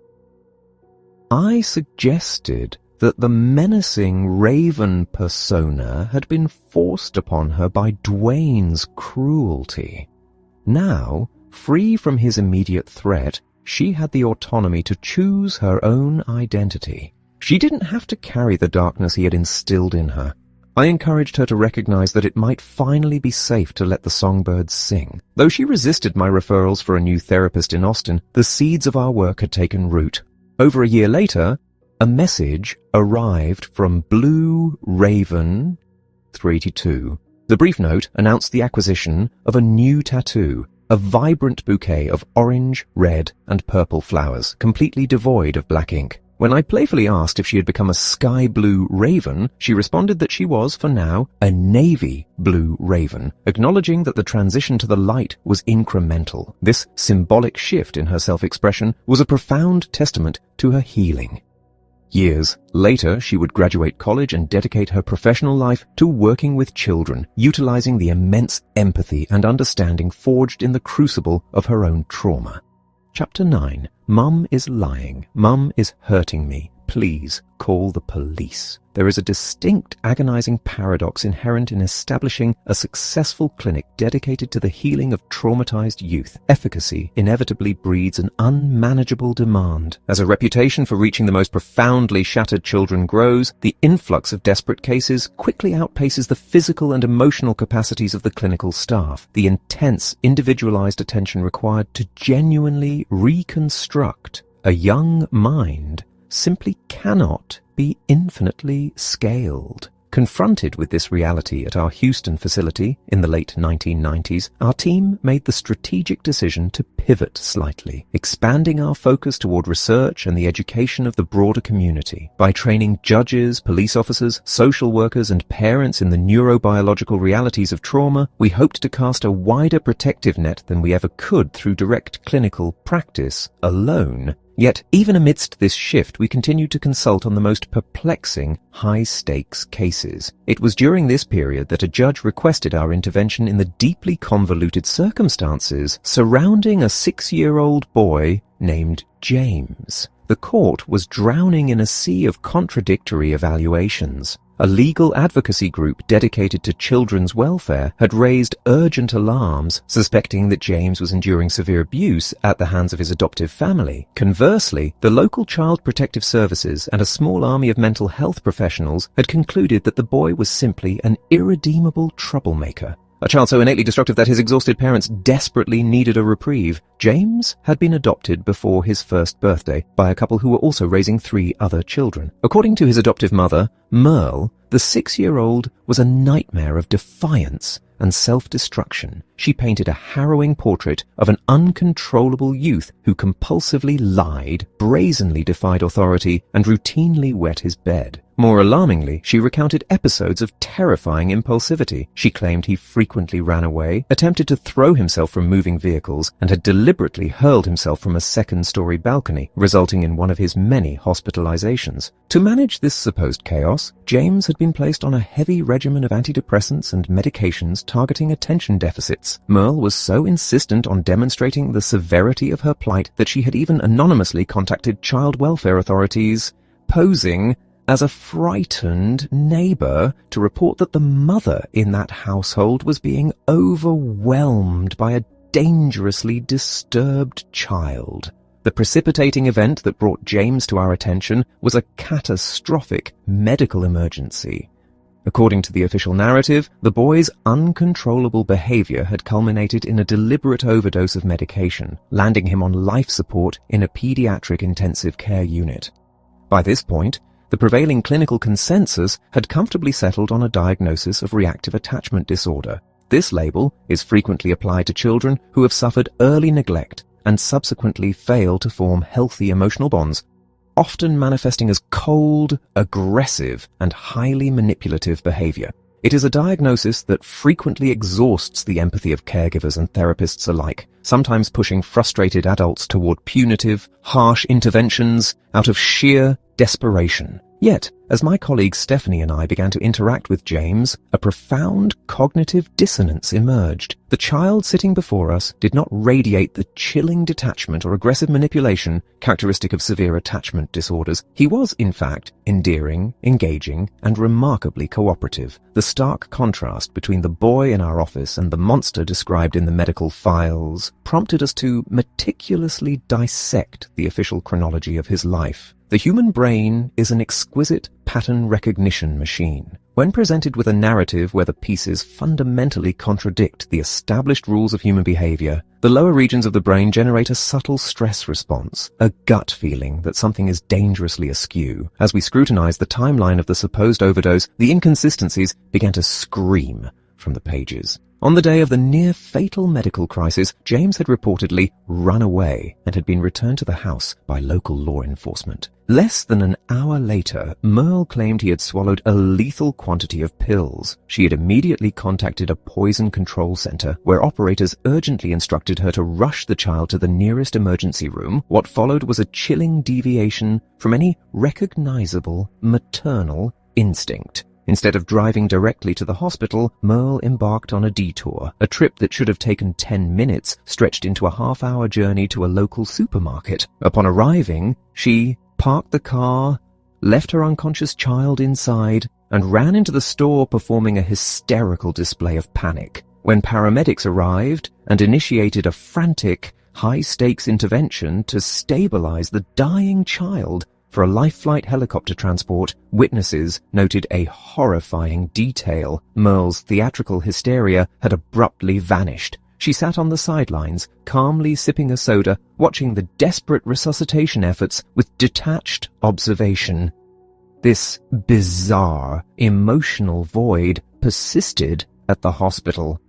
I suggested that the menacing raven persona had been forced upon her by Dwayne's cruelty. Now, free from his immediate threat, she had the autonomy to choose her own identity. She didn't have to carry the darkness he had instilled in her. I encouraged her to recognize that it might finally be safe to let the songbirds sing. Though she resisted my referrals for a new therapist in Austin, the seeds of our work had taken root. Over a year later, a message arrived from Blue Raven 382. The brief note announced the acquisition of a new tattoo, a vibrant bouquet of orange, red, and purple flowers, completely devoid of black ink. When I playfully asked if she had become a sky blue raven, she responded that she was, for now, a navy blue raven, acknowledging that the transition to the light was incremental. This symbolic shift in her self-expression was a profound testament to her healing. Years later, she would graduate college and dedicate her professional life to working with children, utilizing the immense empathy and understanding forged in the crucible of her own trauma. Chapter 9. Mum is lying. Mum is hurting me. Please call the police. There is a distinct agonizing paradox inherent in establishing a successful clinic dedicated to the healing of traumatized youth. Efficacy inevitably breeds an unmanageable demand. As a reputation for reaching the most profoundly shattered children grows, the influx of desperate cases quickly outpaces the physical and emotional capacities of the clinical staff. The intense, individualized attention required to genuinely reconstruct a young mind simply cannot be infinitely scaled. Confronted with this reality at our Houston facility in the late 1990s, our team made the strategic decision to pivot slightly, expanding our focus toward research and the education of the broader community. By training judges, police officers, social workers, and parents in the neurobiological realities of trauma, we hoped to cast a wider protective net than we ever could through direct clinical practice alone. Yet, even amidst this shift, we continued to consult on the most perplexing, high-stakes cases. It was during this period that a judge requested our intervention in the deeply convoluted circumstances surrounding a 6-year-old boy named James. The court was drowning in a sea of contradictory evaluations. A legal advocacy group dedicated to children's welfare had raised urgent alarms, suspecting that James was enduring severe abuse at the hands of his adoptive family. Conversely, the local Child Protective Services and a small army of mental health professionals had concluded that the boy was simply an irredeemable troublemaker. A child so innately destructive that his exhausted parents desperately needed a reprieve. James had been adopted before his first birthday by a couple who were also raising 3 other children. According to his adoptive mother, Merle, the 6-year-old was a nightmare of defiance, and self-destruction, she painted a harrowing portrait of an uncontrollable youth who compulsively lied, brazenly defied authority, and routinely wet his bed. More alarmingly, she recounted episodes of terrifying impulsivity. She claimed he frequently ran away, attempted to throw himself from moving vehicles, and had deliberately hurled himself from a second-story balcony, resulting in one of his many hospitalizations. To manage this supposed chaos, James had been placed on a heavy regimen of antidepressants and medications targeting attention deficits. Merle was so insistent on demonstrating the severity of her plight that she had even anonymously contacted child welfare authorities, posing as a frightened neighbor to report that the mother in that household was being overwhelmed by a dangerously disturbed child. The precipitating event that brought James to our attention was a catastrophic medical emergency. According to the official narrative, the boy's uncontrollable behavior had culminated in a deliberate overdose of medication, landing him on life support in a pediatric intensive care unit. By this point, the prevailing clinical consensus had comfortably settled on a diagnosis of reactive attachment disorder. This label is frequently applied to children who have suffered early neglect and subsequently fail to form healthy emotional bonds, often manifesting as cold, aggressive, and highly manipulative behavior. It is a diagnosis that frequently exhausts the empathy of caregivers and therapists alike, sometimes pushing frustrated adults toward punitive, harsh interventions out of sheer desperation. Yet, as my colleague Stephanie and I began to interact with James, a profound cognitive dissonance emerged. The child sitting before us did not radiate the chilling detachment or aggressive manipulation characteristic of severe attachment disorders. He was, in fact, endearing, engaging, and remarkably cooperative. The stark contrast between the boy in our office and the monster described in the medical files prompted us to meticulously dissect the official chronology of his life. The human brain is an exquisite pattern recognition machine. When presented with a narrative where the pieces fundamentally contradict the established rules of human behavior, the lower regions of the brain generate a subtle stress response, a gut feeling that something is dangerously askew. As we scrutinize the timeline of the supposed overdose, the inconsistencies began to scream from the pages. On the day of the near-fatal medical crisis, James had reportedly run away and had been returned to the house by local law enforcement. Less than an hour later, Merle claimed he had swallowed a lethal quantity of pills. She had immediately contacted a poison control center, where operators urgently instructed her to rush the child to the nearest emergency room. What followed was a chilling deviation from any recognizable maternal instinct. Instead of driving directly to the hospital, Merle embarked on a detour. A trip that should have taken 10 minutes stretched into a half-hour journey to a local supermarket. Upon arriving, she parked the car, left her unconscious child inside, and ran into the store performing a hysterical display of panic. When paramedics arrived and initiated a frantic, high-stakes intervention to stabilize the dying child for a life flight helicopter transport, witnesses noted a horrifying detail. Merle's theatrical hysteria had abruptly vanished. She sat on the sidelines, calmly sipping a soda, watching the desperate resuscitation efforts with detached observation. This bizarre, emotional void persisted at the hospital.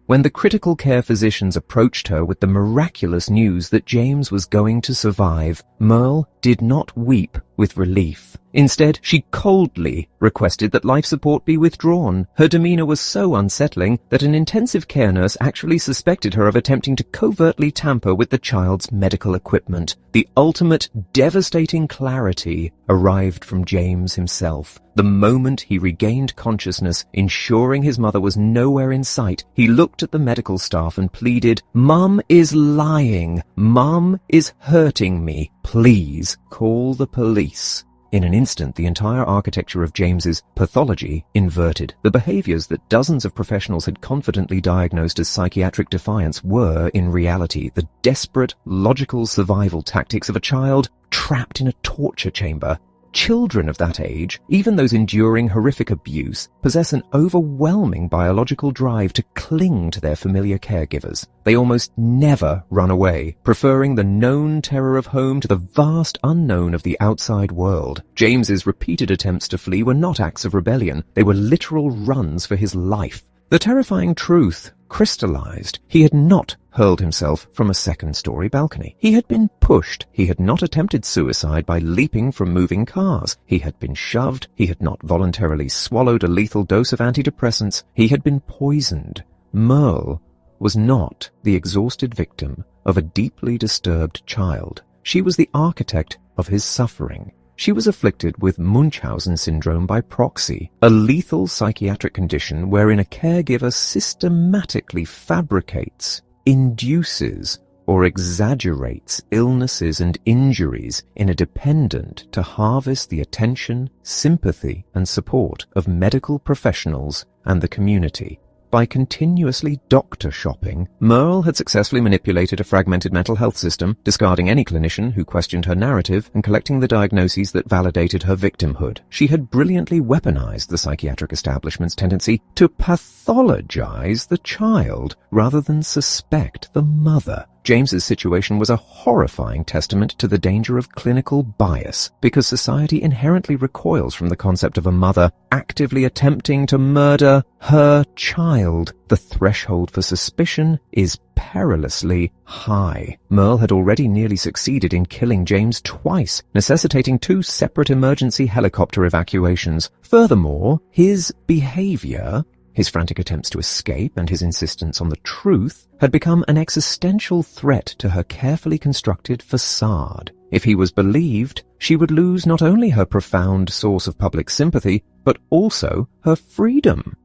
When the critical care physicians approached her with the miraculous news that James was going to survive, Merle did not weep with relief. Instead, she coldly requested that life support be withdrawn. Her demeanor was so unsettling that an intensive care nurse actually suspected her of attempting to covertly tamper with the child's medical equipment. The ultimate devastating clarity arrived from James himself. The moment he regained consciousness, ensuring his mother was nowhere in sight, he looked at the medical staff and pleaded, "Mum is lying. Mum is hurting me. Please call the police." In an instant, the entire architecture of James's pathology inverted. The behaviors that dozens of professionals had confidently diagnosed as psychiatric defiance were, in reality, the desperate, logical survival tactics of a child trapped in a torture chamber. Children of that age, even those enduring horrific abuse, possess an overwhelming biological drive to cling to their familiar caregivers. They almost never run away, preferring the known terror of home to the vast unknown of the outside world. James's repeated attempts to flee were not acts of rebellion. They were literal runs for his life. The terrifying truth crystallized. He had not hurled himself from a second-story balcony. He had been pushed. He had not attempted suicide by leaping from moving cars. He had been shoved. He had not voluntarily swallowed a lethal dose of antidepressants. He had been poisoned. Merle was not the exhausted victim of a deeply disturbed child. She was the architect of his suffering. She was afflicted with Munchausen syndrome by proxy, a lethal psychiatric condition wherein a caregiver systematically fabricates, induces, or exaggerates illnesses and injuries in a dependent to harvest the attention, sympathy, and support of medical professionals and the community. By continuously doctor shopping, Merle had successfully manipulated a fragmented mental health system, discarding any clinician who questioned her narrative and collecting the diagnoses that validated her victimhood. She had brilliantly weaponized the psychiatric establishment's tendency to pathologize the child rather than suspect the mother. James's situation was a horrifying testament to the danger of clinical bias, because society inherently recoils from the concept of a mother actively attempting to murder her child. The threshold for suspicion is perilously high. Merle had already nearly succeeded in killing James twice, necessitating 2 separate emergency helicopter evacuations. Furthermore, his behavior, his frantic attempts to escape and his insistence on the truth, had become an existential threat to her carefully constructed facade. If he was believed, she would lose not only her profound source of public sympathy, but also her freedom.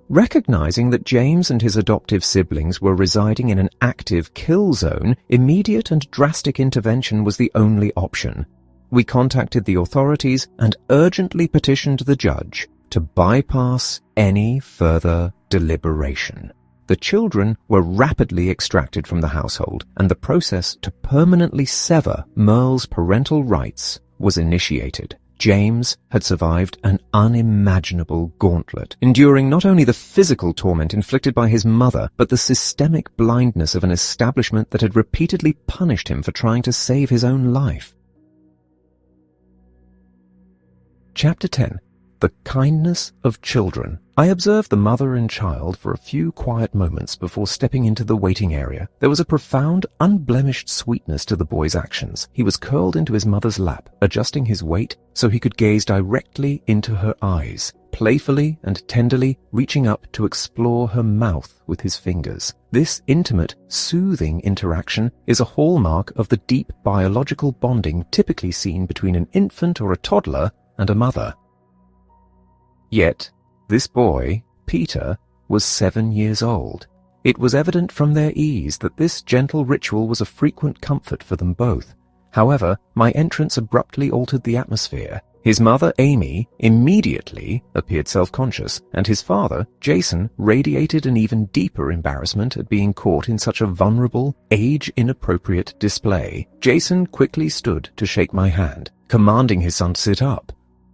Recognizing that James and his adoptive siblings were residing in an active kill zone, immediate and drastic intervention was the only option. We contacted the authorities and urgently petitioned the judge to bypass any further deliberation. The children were rapidly extracted from the household, and the process to permanently sever Merle's parental rights was initiated. James had survived an unimaginable gauntlet, enduring not only the physical torment inflicted by his mother, but the systemic blindness of an establishment that had repeatedly punished him for trying to save his own life. Chapter 10. The Kindness of Children. I observed the mother and child for a few quiet moments before stepping into the waiting area. There was a profound, unblemished sweetness to the boy's actions. He was curled into his mother's lap, adjusting his weight so he could gaze directly into her eyes, playfully and tenderly reaching up to explore her mouth with his fingers. This intimate, soothing interaction is a hallmark of the deep biological bonding typically seen between an infant or a toddler and a mother. Yet, this boy, Peter, was 7 years old. It was evident from their ease that this gentle ritual was a frequent comfort for them both. However, my entrance abruptly altered the atmosphere. His mother, Amy, immediately appeared self-conscious, and his father, Jason, radiated an even deeper embarrassment at being caught in such a vulnerable, age-inappropriate display. Jason quickly stood to shake my hand, commanding his son to sit up.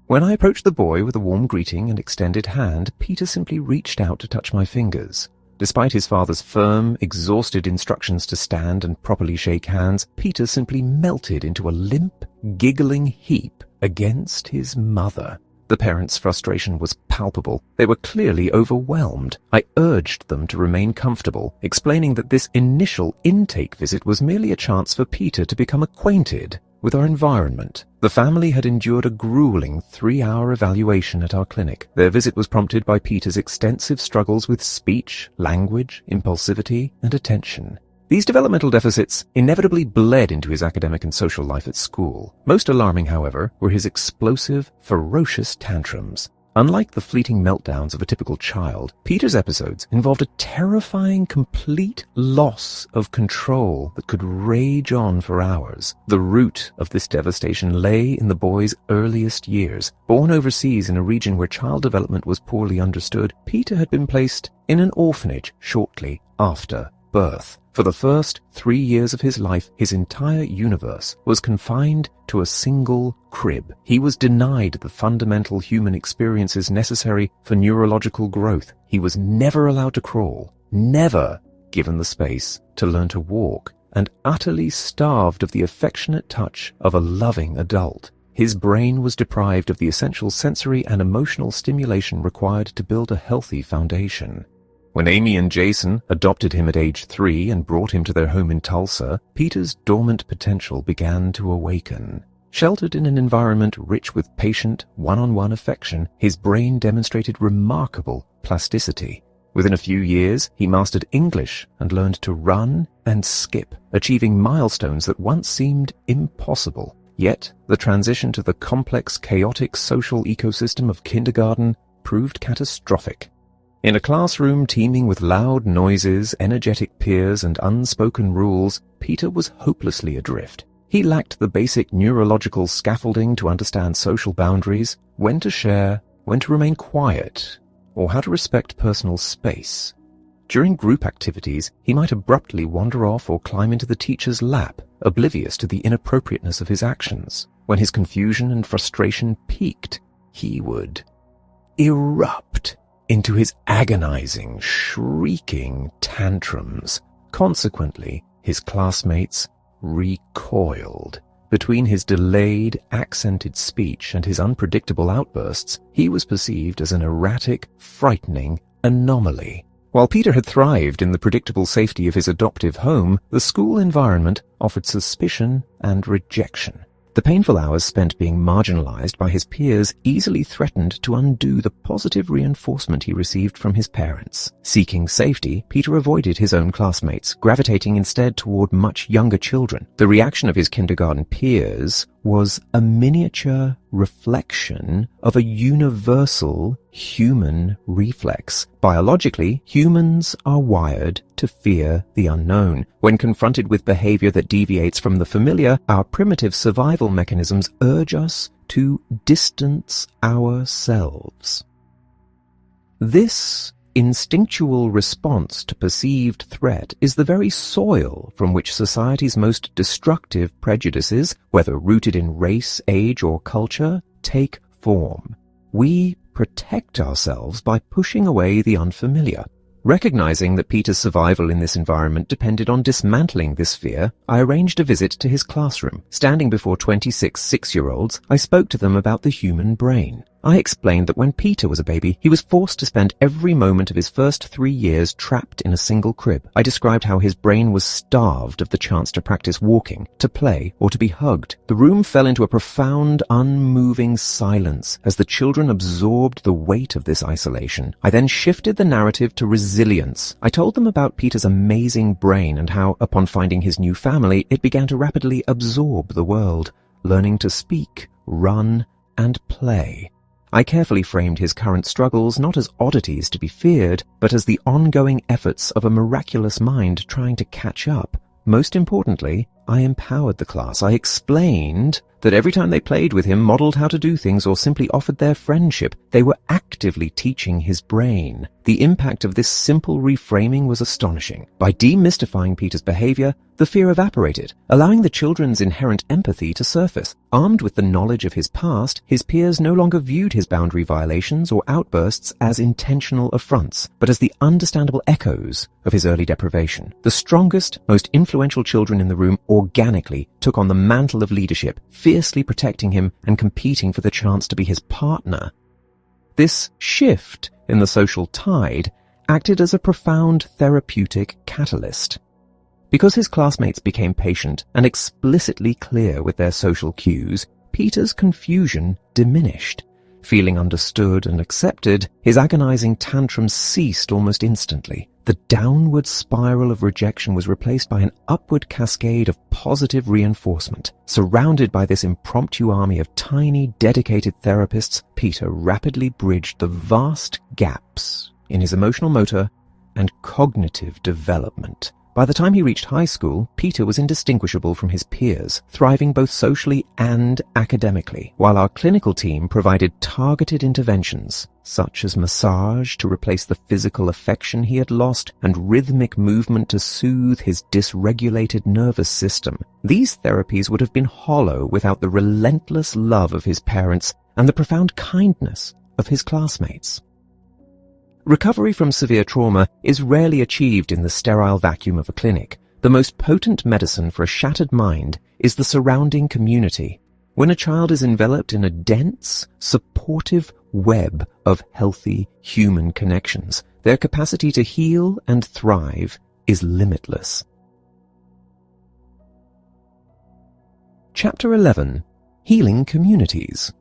When I approached the boy with a warm greeting and extended hand, Peter simply reached out to touch my fingers. Despite his father's firm, exhausted instructions to stand and properly shake hands, Peter simply melted into a limp, giggling heap against his mother. The parents' frustration was palpable. They were clearly overwhelmed. I urged them to remain comfortable, explaining that this initial intake visit was merely a chance for Peter to become acquainted with our environment. The family had endured a grueling 3-hour evaluation at our clinic. Their visit was prompted by Peter's extensive struggles with speech, language, impulsivity, and attention. These developmental deficits inevitably bled into his academic and social life at school. Most alarming, however, were his explosive, ferocious tantrums. Unlike the fleeting meltdowns of a typical child, Peter's episodes involved a terrifying, complete loss of control that could rage on for hours. The root of this devastation lay in the boy's earliest years. Born overseas in a region where child development was poorly understood, Peter had been placed in an orphanage shortly after birth. For the first 3 years of his life, his entire universe was confined to a single crib. He was denied the fundamental human experiences necessary for neurological growth. He was never allowed to crawl, never given the space to learn to walk, and utterly starved of the affectionate touch of a loving adult. His brain was deprived of the essential sensory and emotional stimulation required to build a healthy foundation. When Amy and Jason adopted him at age 3 and brought him to their home in Tulsa, Peter's dormant potential began to awaken. Sheltered in an environment rich with patient, one-on-one affection, his brain demonstrated remarkable plasticity. Within a few years, he mastered English and learned to run and skip, achieving milestones that once seemed impossible. Yet, the transition to the complex, chaotic social ecosystem of kindergarten proved catastrophic. In a classroom teeming with loud noises, energetic peers, and unspoken rules, Peter was hopelessly adrift. He lacked the basic neurological scaffolding to understand social boundaries, when to share, when to remain quiet, or how to respect personal space. During group activities, he might abruptly wander off or climb into the teacher's lap, oblivious to the inappropriateness of his actions. When his confusion and frustration peaked, he would erupt into his agonizing, shrieking tantrums. Consequently, his classmates recoiled. Between his delayed, accented speech and his unpredictable outbursts, he was perceived as an erratic, frightening anomaly. While Peter had thrived in the predictable safety of his adoptive home, the school environment offered suspicion and rejection. The painful hours spent being marginalized by his peers easily threatened to undo the positive reinforcement he received from his parents. Seeking safety, Peter avoided his own classmates, gravitating instead toward much younger children. The reaction of his kindergarten peers was a miniature reflection of a universal human reflex. Biologically, humans are wired to fear the unknown. When confronted with behavior that deviates from the familiar, our primitive survival mechanisms urge us to distance ourselves. This instinctual response to perceived threat is the very soil from which society's most destructive prejudices, whether rooted in race, age, or culture, take form. We protect ourselves by pushing away the unfamiliar. Recognizing that Peter's survival in this environment depended on dismantling this fear, I arranged a visit to his classroom. Standing before 26 six-year-olds, I spoke to them about the human brain. I explained that when Peter was a baby, he was forced to spend every moment of his first 3 years trapped in a single crib. I described how his brain was starved of the chance to practice walking, to play, or to be hugged. The room fell into a profound, unmoving silence as the children absorbed the weight of this isolation. I then shifted the narrative to resilience. I told them about Peter's amazing brain and how, upon finding his new family, it began to rapidly absorb the world, learning to speak, run, and play. I carefully framed his current struggles not as oddities to be feared, but as the ongoing efforts of a miraculous mind trying to catch up. Most importantly, I empowered the class. I explained that every time they played with him, modeled how to do things, or simply offered their friendship, they were actively teaching his brain. The impact of this simple reframing was astonishing. By demystifying Peter's behavior, the fear evaporated, allowing the children's inherent empathy to surface. Armed with the knowledge of his past, his peers no longer viewed his boundary violations or outbursts as intentional affronts, but as the understandable echoes of his early deprivation. The strongest, most influential children in the room organically took on the mantle of leadership, fiercely protecting him and competing for the chance to be his partner. This shift in the social tide acted as a profound therapeutic catalyst. Because his classmates became patient and explicitly clear with their social cues, Peter's confusion diminished. Feeling understood and accepted, his agonizing tantrums ceased almost instantly. The downward spiral of rejection was replaced by an upward cascade of positive reinforcement. Surrounded by this impromptu army of tiny, dedicated therapists, Peter rapidly bridged the vast gaps in his emotional, motor, and cognitive development. By the time he reached high school, Peter was indistinguishable from his peers, thriving both socially and academically, while our clinical team provided targeted interventions, such as massage to replace the physical affection he had lost and rhythmic movement to soothe his dysregulated nervous system. These therapies would have been hollow without the relentless love of his parents and the profound kindness of his classmates. Recovery from severe trauma is rarely achieved in the sterile vacuum of a clinic. The most potent medicine for a shattered mind is the surrounding community. When a child is enveloped in a dense, supportive web of healthy human connections, their capacity to heal and thrive is limitless. Chapter 11. Healing Communities.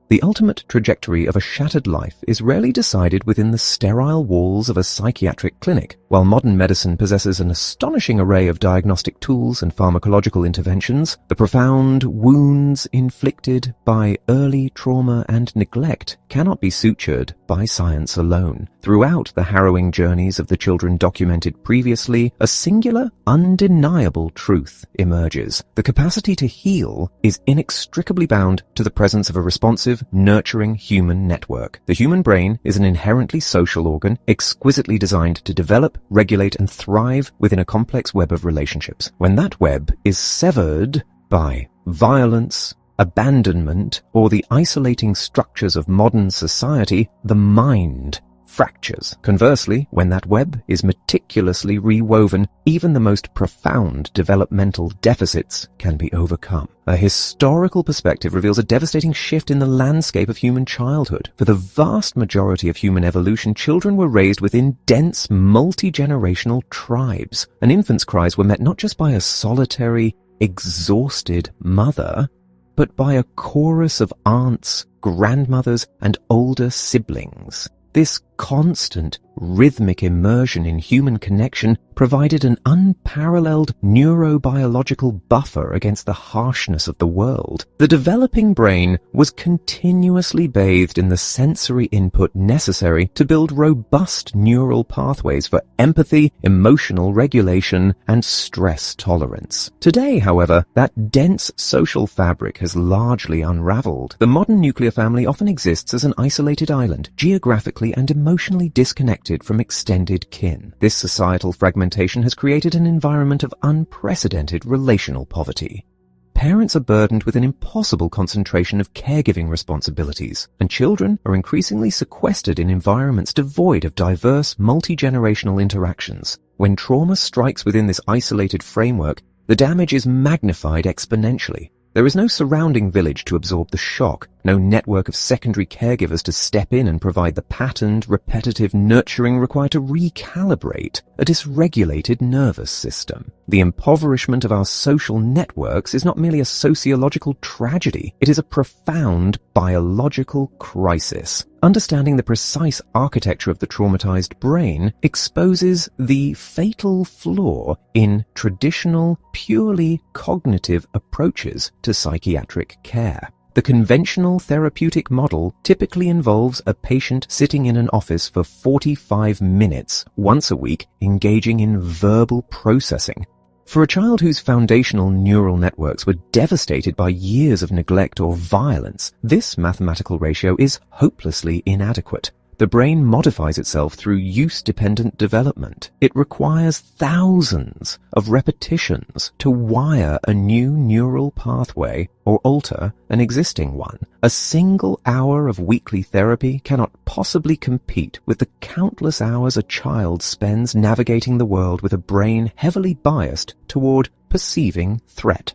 The ultimate trajectory of a shattered life is rarely decided within the sterile walls of a psychiatric clinic. While modern medicine possesses an astonishing array of diagnostic tools and pharmacological interventions, the profound wounds inflicted by early trauma and neglect cannot be sutured by science alone. Throughout the harrowing journeys of the children documented previously, a singular, undeniable truth emerges. The capacity to heal is inextricably bound to the presence of a responsive, nurturing human network. The human brain is an inherently social organ, exquisitely designed to develop, regulate, and thrive within a complex web of relationships. When that web is severed by violence, abandonment, or the isolating structures of modern society, the mind fractures. Conversely, when that web is meticulously rewoven, even the most profound developmental deficits can be overcome. A historical perspective reveals a devastating shift in the landscape of human childhood. For the vast majority of human evolution, children were raised within dense, multi-generational tribes. An infant's cries were met not just by a solitary, exhausted mother, but by a chorus of aunts, grandmothers, and older siblings. This constant, rhythmic immersion in human connection provided an unparalleled neurobiological buffer against the harshness of the world. The developing brain was continuously bathed in the sensory input necessary to build robust neural pathways for empathy, emotional regulation, and stress tolerance. Today, however, that dense social fabric has largely unraveled. The modern nuclear family often exists as an isolated island, geographically and emotionally disconnected from extended kin. This societal fragmentation has created an environment of unprecedented relational poverty. Parents are burdened with an impossible concentration of caregiving responsibilities, and children are increasingly sequestered in environments devoid of diverse, multi-generational interactions. When trauma strikes within this isolated framework, the damage is magnified exponentially. There is no surrounding village to absorb the shock, no network of secondary caregivers to step in and provide the patterned, repetitive nurturing required to recalibrate a dysregulated nervous system. The impoverishment of our social networks is not merely a sociological tragedy, it is a profound biological crisis. Understanding the precise architecture of the traumatized brain exposes the fatal flaw in traditional, purely cognitive approaches to psychiatric care. The conventional therapeutic model typically involves a patient sitting in an office for 45 minutes once a week, engaging in verbal processing. For a child whose foundational neural networks were devastated by years of neglect or violence, this mathematical ratio is hopelessly inadequate. The brain modifies itself through use-dependent development. It requires thousands of repetitions to wire a new neural pathway or alter an existing one. A single hour of weekly therapy cannot possibly compete with the countless hours a child spends navigating the world with a brain heavily biased toward perceiving threat.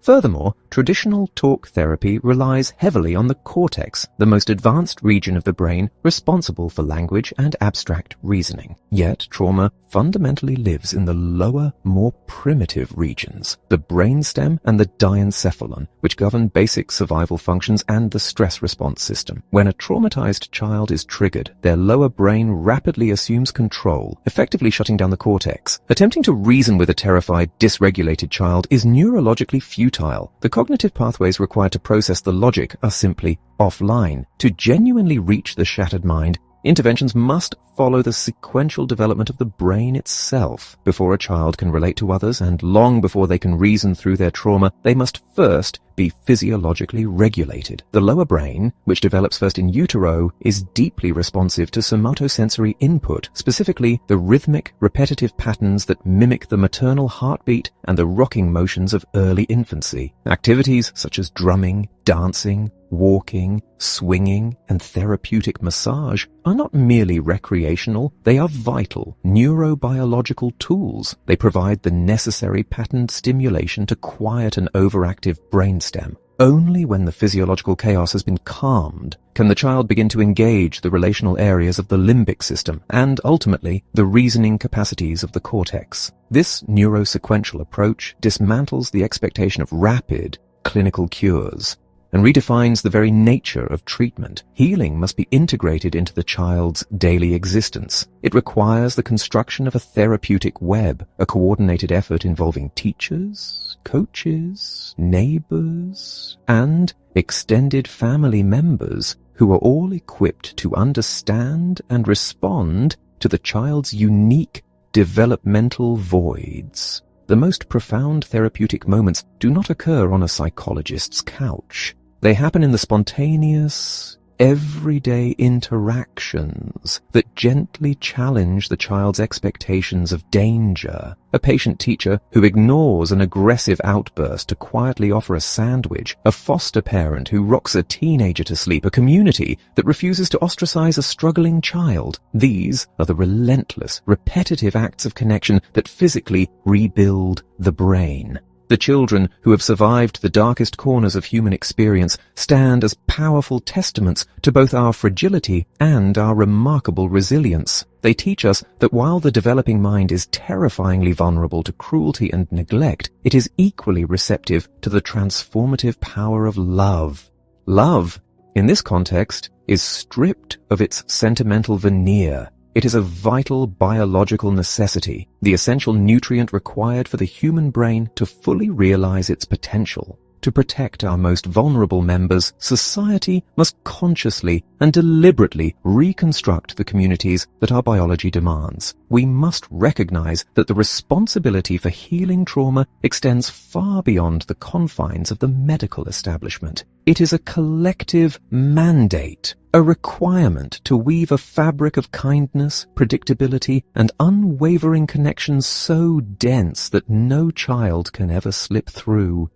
Furthermore, traditional talk therapy relies heavily on the cortex, the most advanced region of the brain responsible for language and abstract reasoning. Yet, trauma fundamentally lives in the lower, more primitive regions, the brainstem and the diencephalon, which govern basic survival functions and the stress response system. When a traumatized child is triggered, their lower brain rapidly assumes control, effectively shutting down the cortex. Attempting to reason with a terrified, dysregulated child is neurologically futile. The cognitive pathways required to process the logic are simply offline. To genuinely reach the shattered mind, interventions must follow the sequential development of the brain itself. Before a child can relate to others, and long before they can reason through their trauma, they must first be physiologically regulated. The lower brain, which develops first in utero, is deeply responsive to somatosensory input, specifically the rhythmic, repetitive patterns that mimic the maternal heartbeat and the rocking motions of early infancy. Activities such as drumming, dancing, walking, swinging, and therapeutic massage are not merely recreational, they are vital neurobiological tools. They provide the necessary patterned stimulation to quiet an overactive brainstem. Only when the physiological chaos has been calmed can the child begin to engage the relational areas of the limbic system and, ultimately, the reasoning capacities of the cortex. This neurosequential approach dismantles the expectation of rapid clinical cures and redefines the very nature of treatment. Healing must be integrated into the child's daily existence. It requires the construction of a therapeutic web, a coordinated effort involving teachers, coaches, neighbors, and extended family members who are all equipped to understand and respond to the child's unique developmental voids. The most profound therapeutic moments do not occur on a psychologist's couch. They happen in the spontaneous, everyday interactions that gently challenge the child's expectations of danger. A patient teacher who ignores an aggressive outburst to quietly offer a sandwich, a foster parent who rocks a teenager to sleep, a community that refuses to ostracize a struggling child. These are the relentless, repetitive acts of connection that physically rebuild the brain. The children who have survived the darkest corners of human experience stand as powerful testaments to both our fragility and our remarkable resilience. They teach us that while the developing mind is terrifyingly vulnerable to cruelty and neglect, it is equally receptive to the transformative power of love. Love, in this context, is stripped of its sentimental veneer. It is a vital biological necessity, the essential nutrient required for the human brain to fully realize its potential. To protect our most vulnerable members, society must consciously and deliberately reconstruct the communities that our biology demands. We must recognize that the responsibility for healing trauma extends far beyond the confines of the medical establishment. It is a collective mandate, a requirement to weave a fabric of kindness, predictability, and unwavering connection so dense that no child can ever slip through.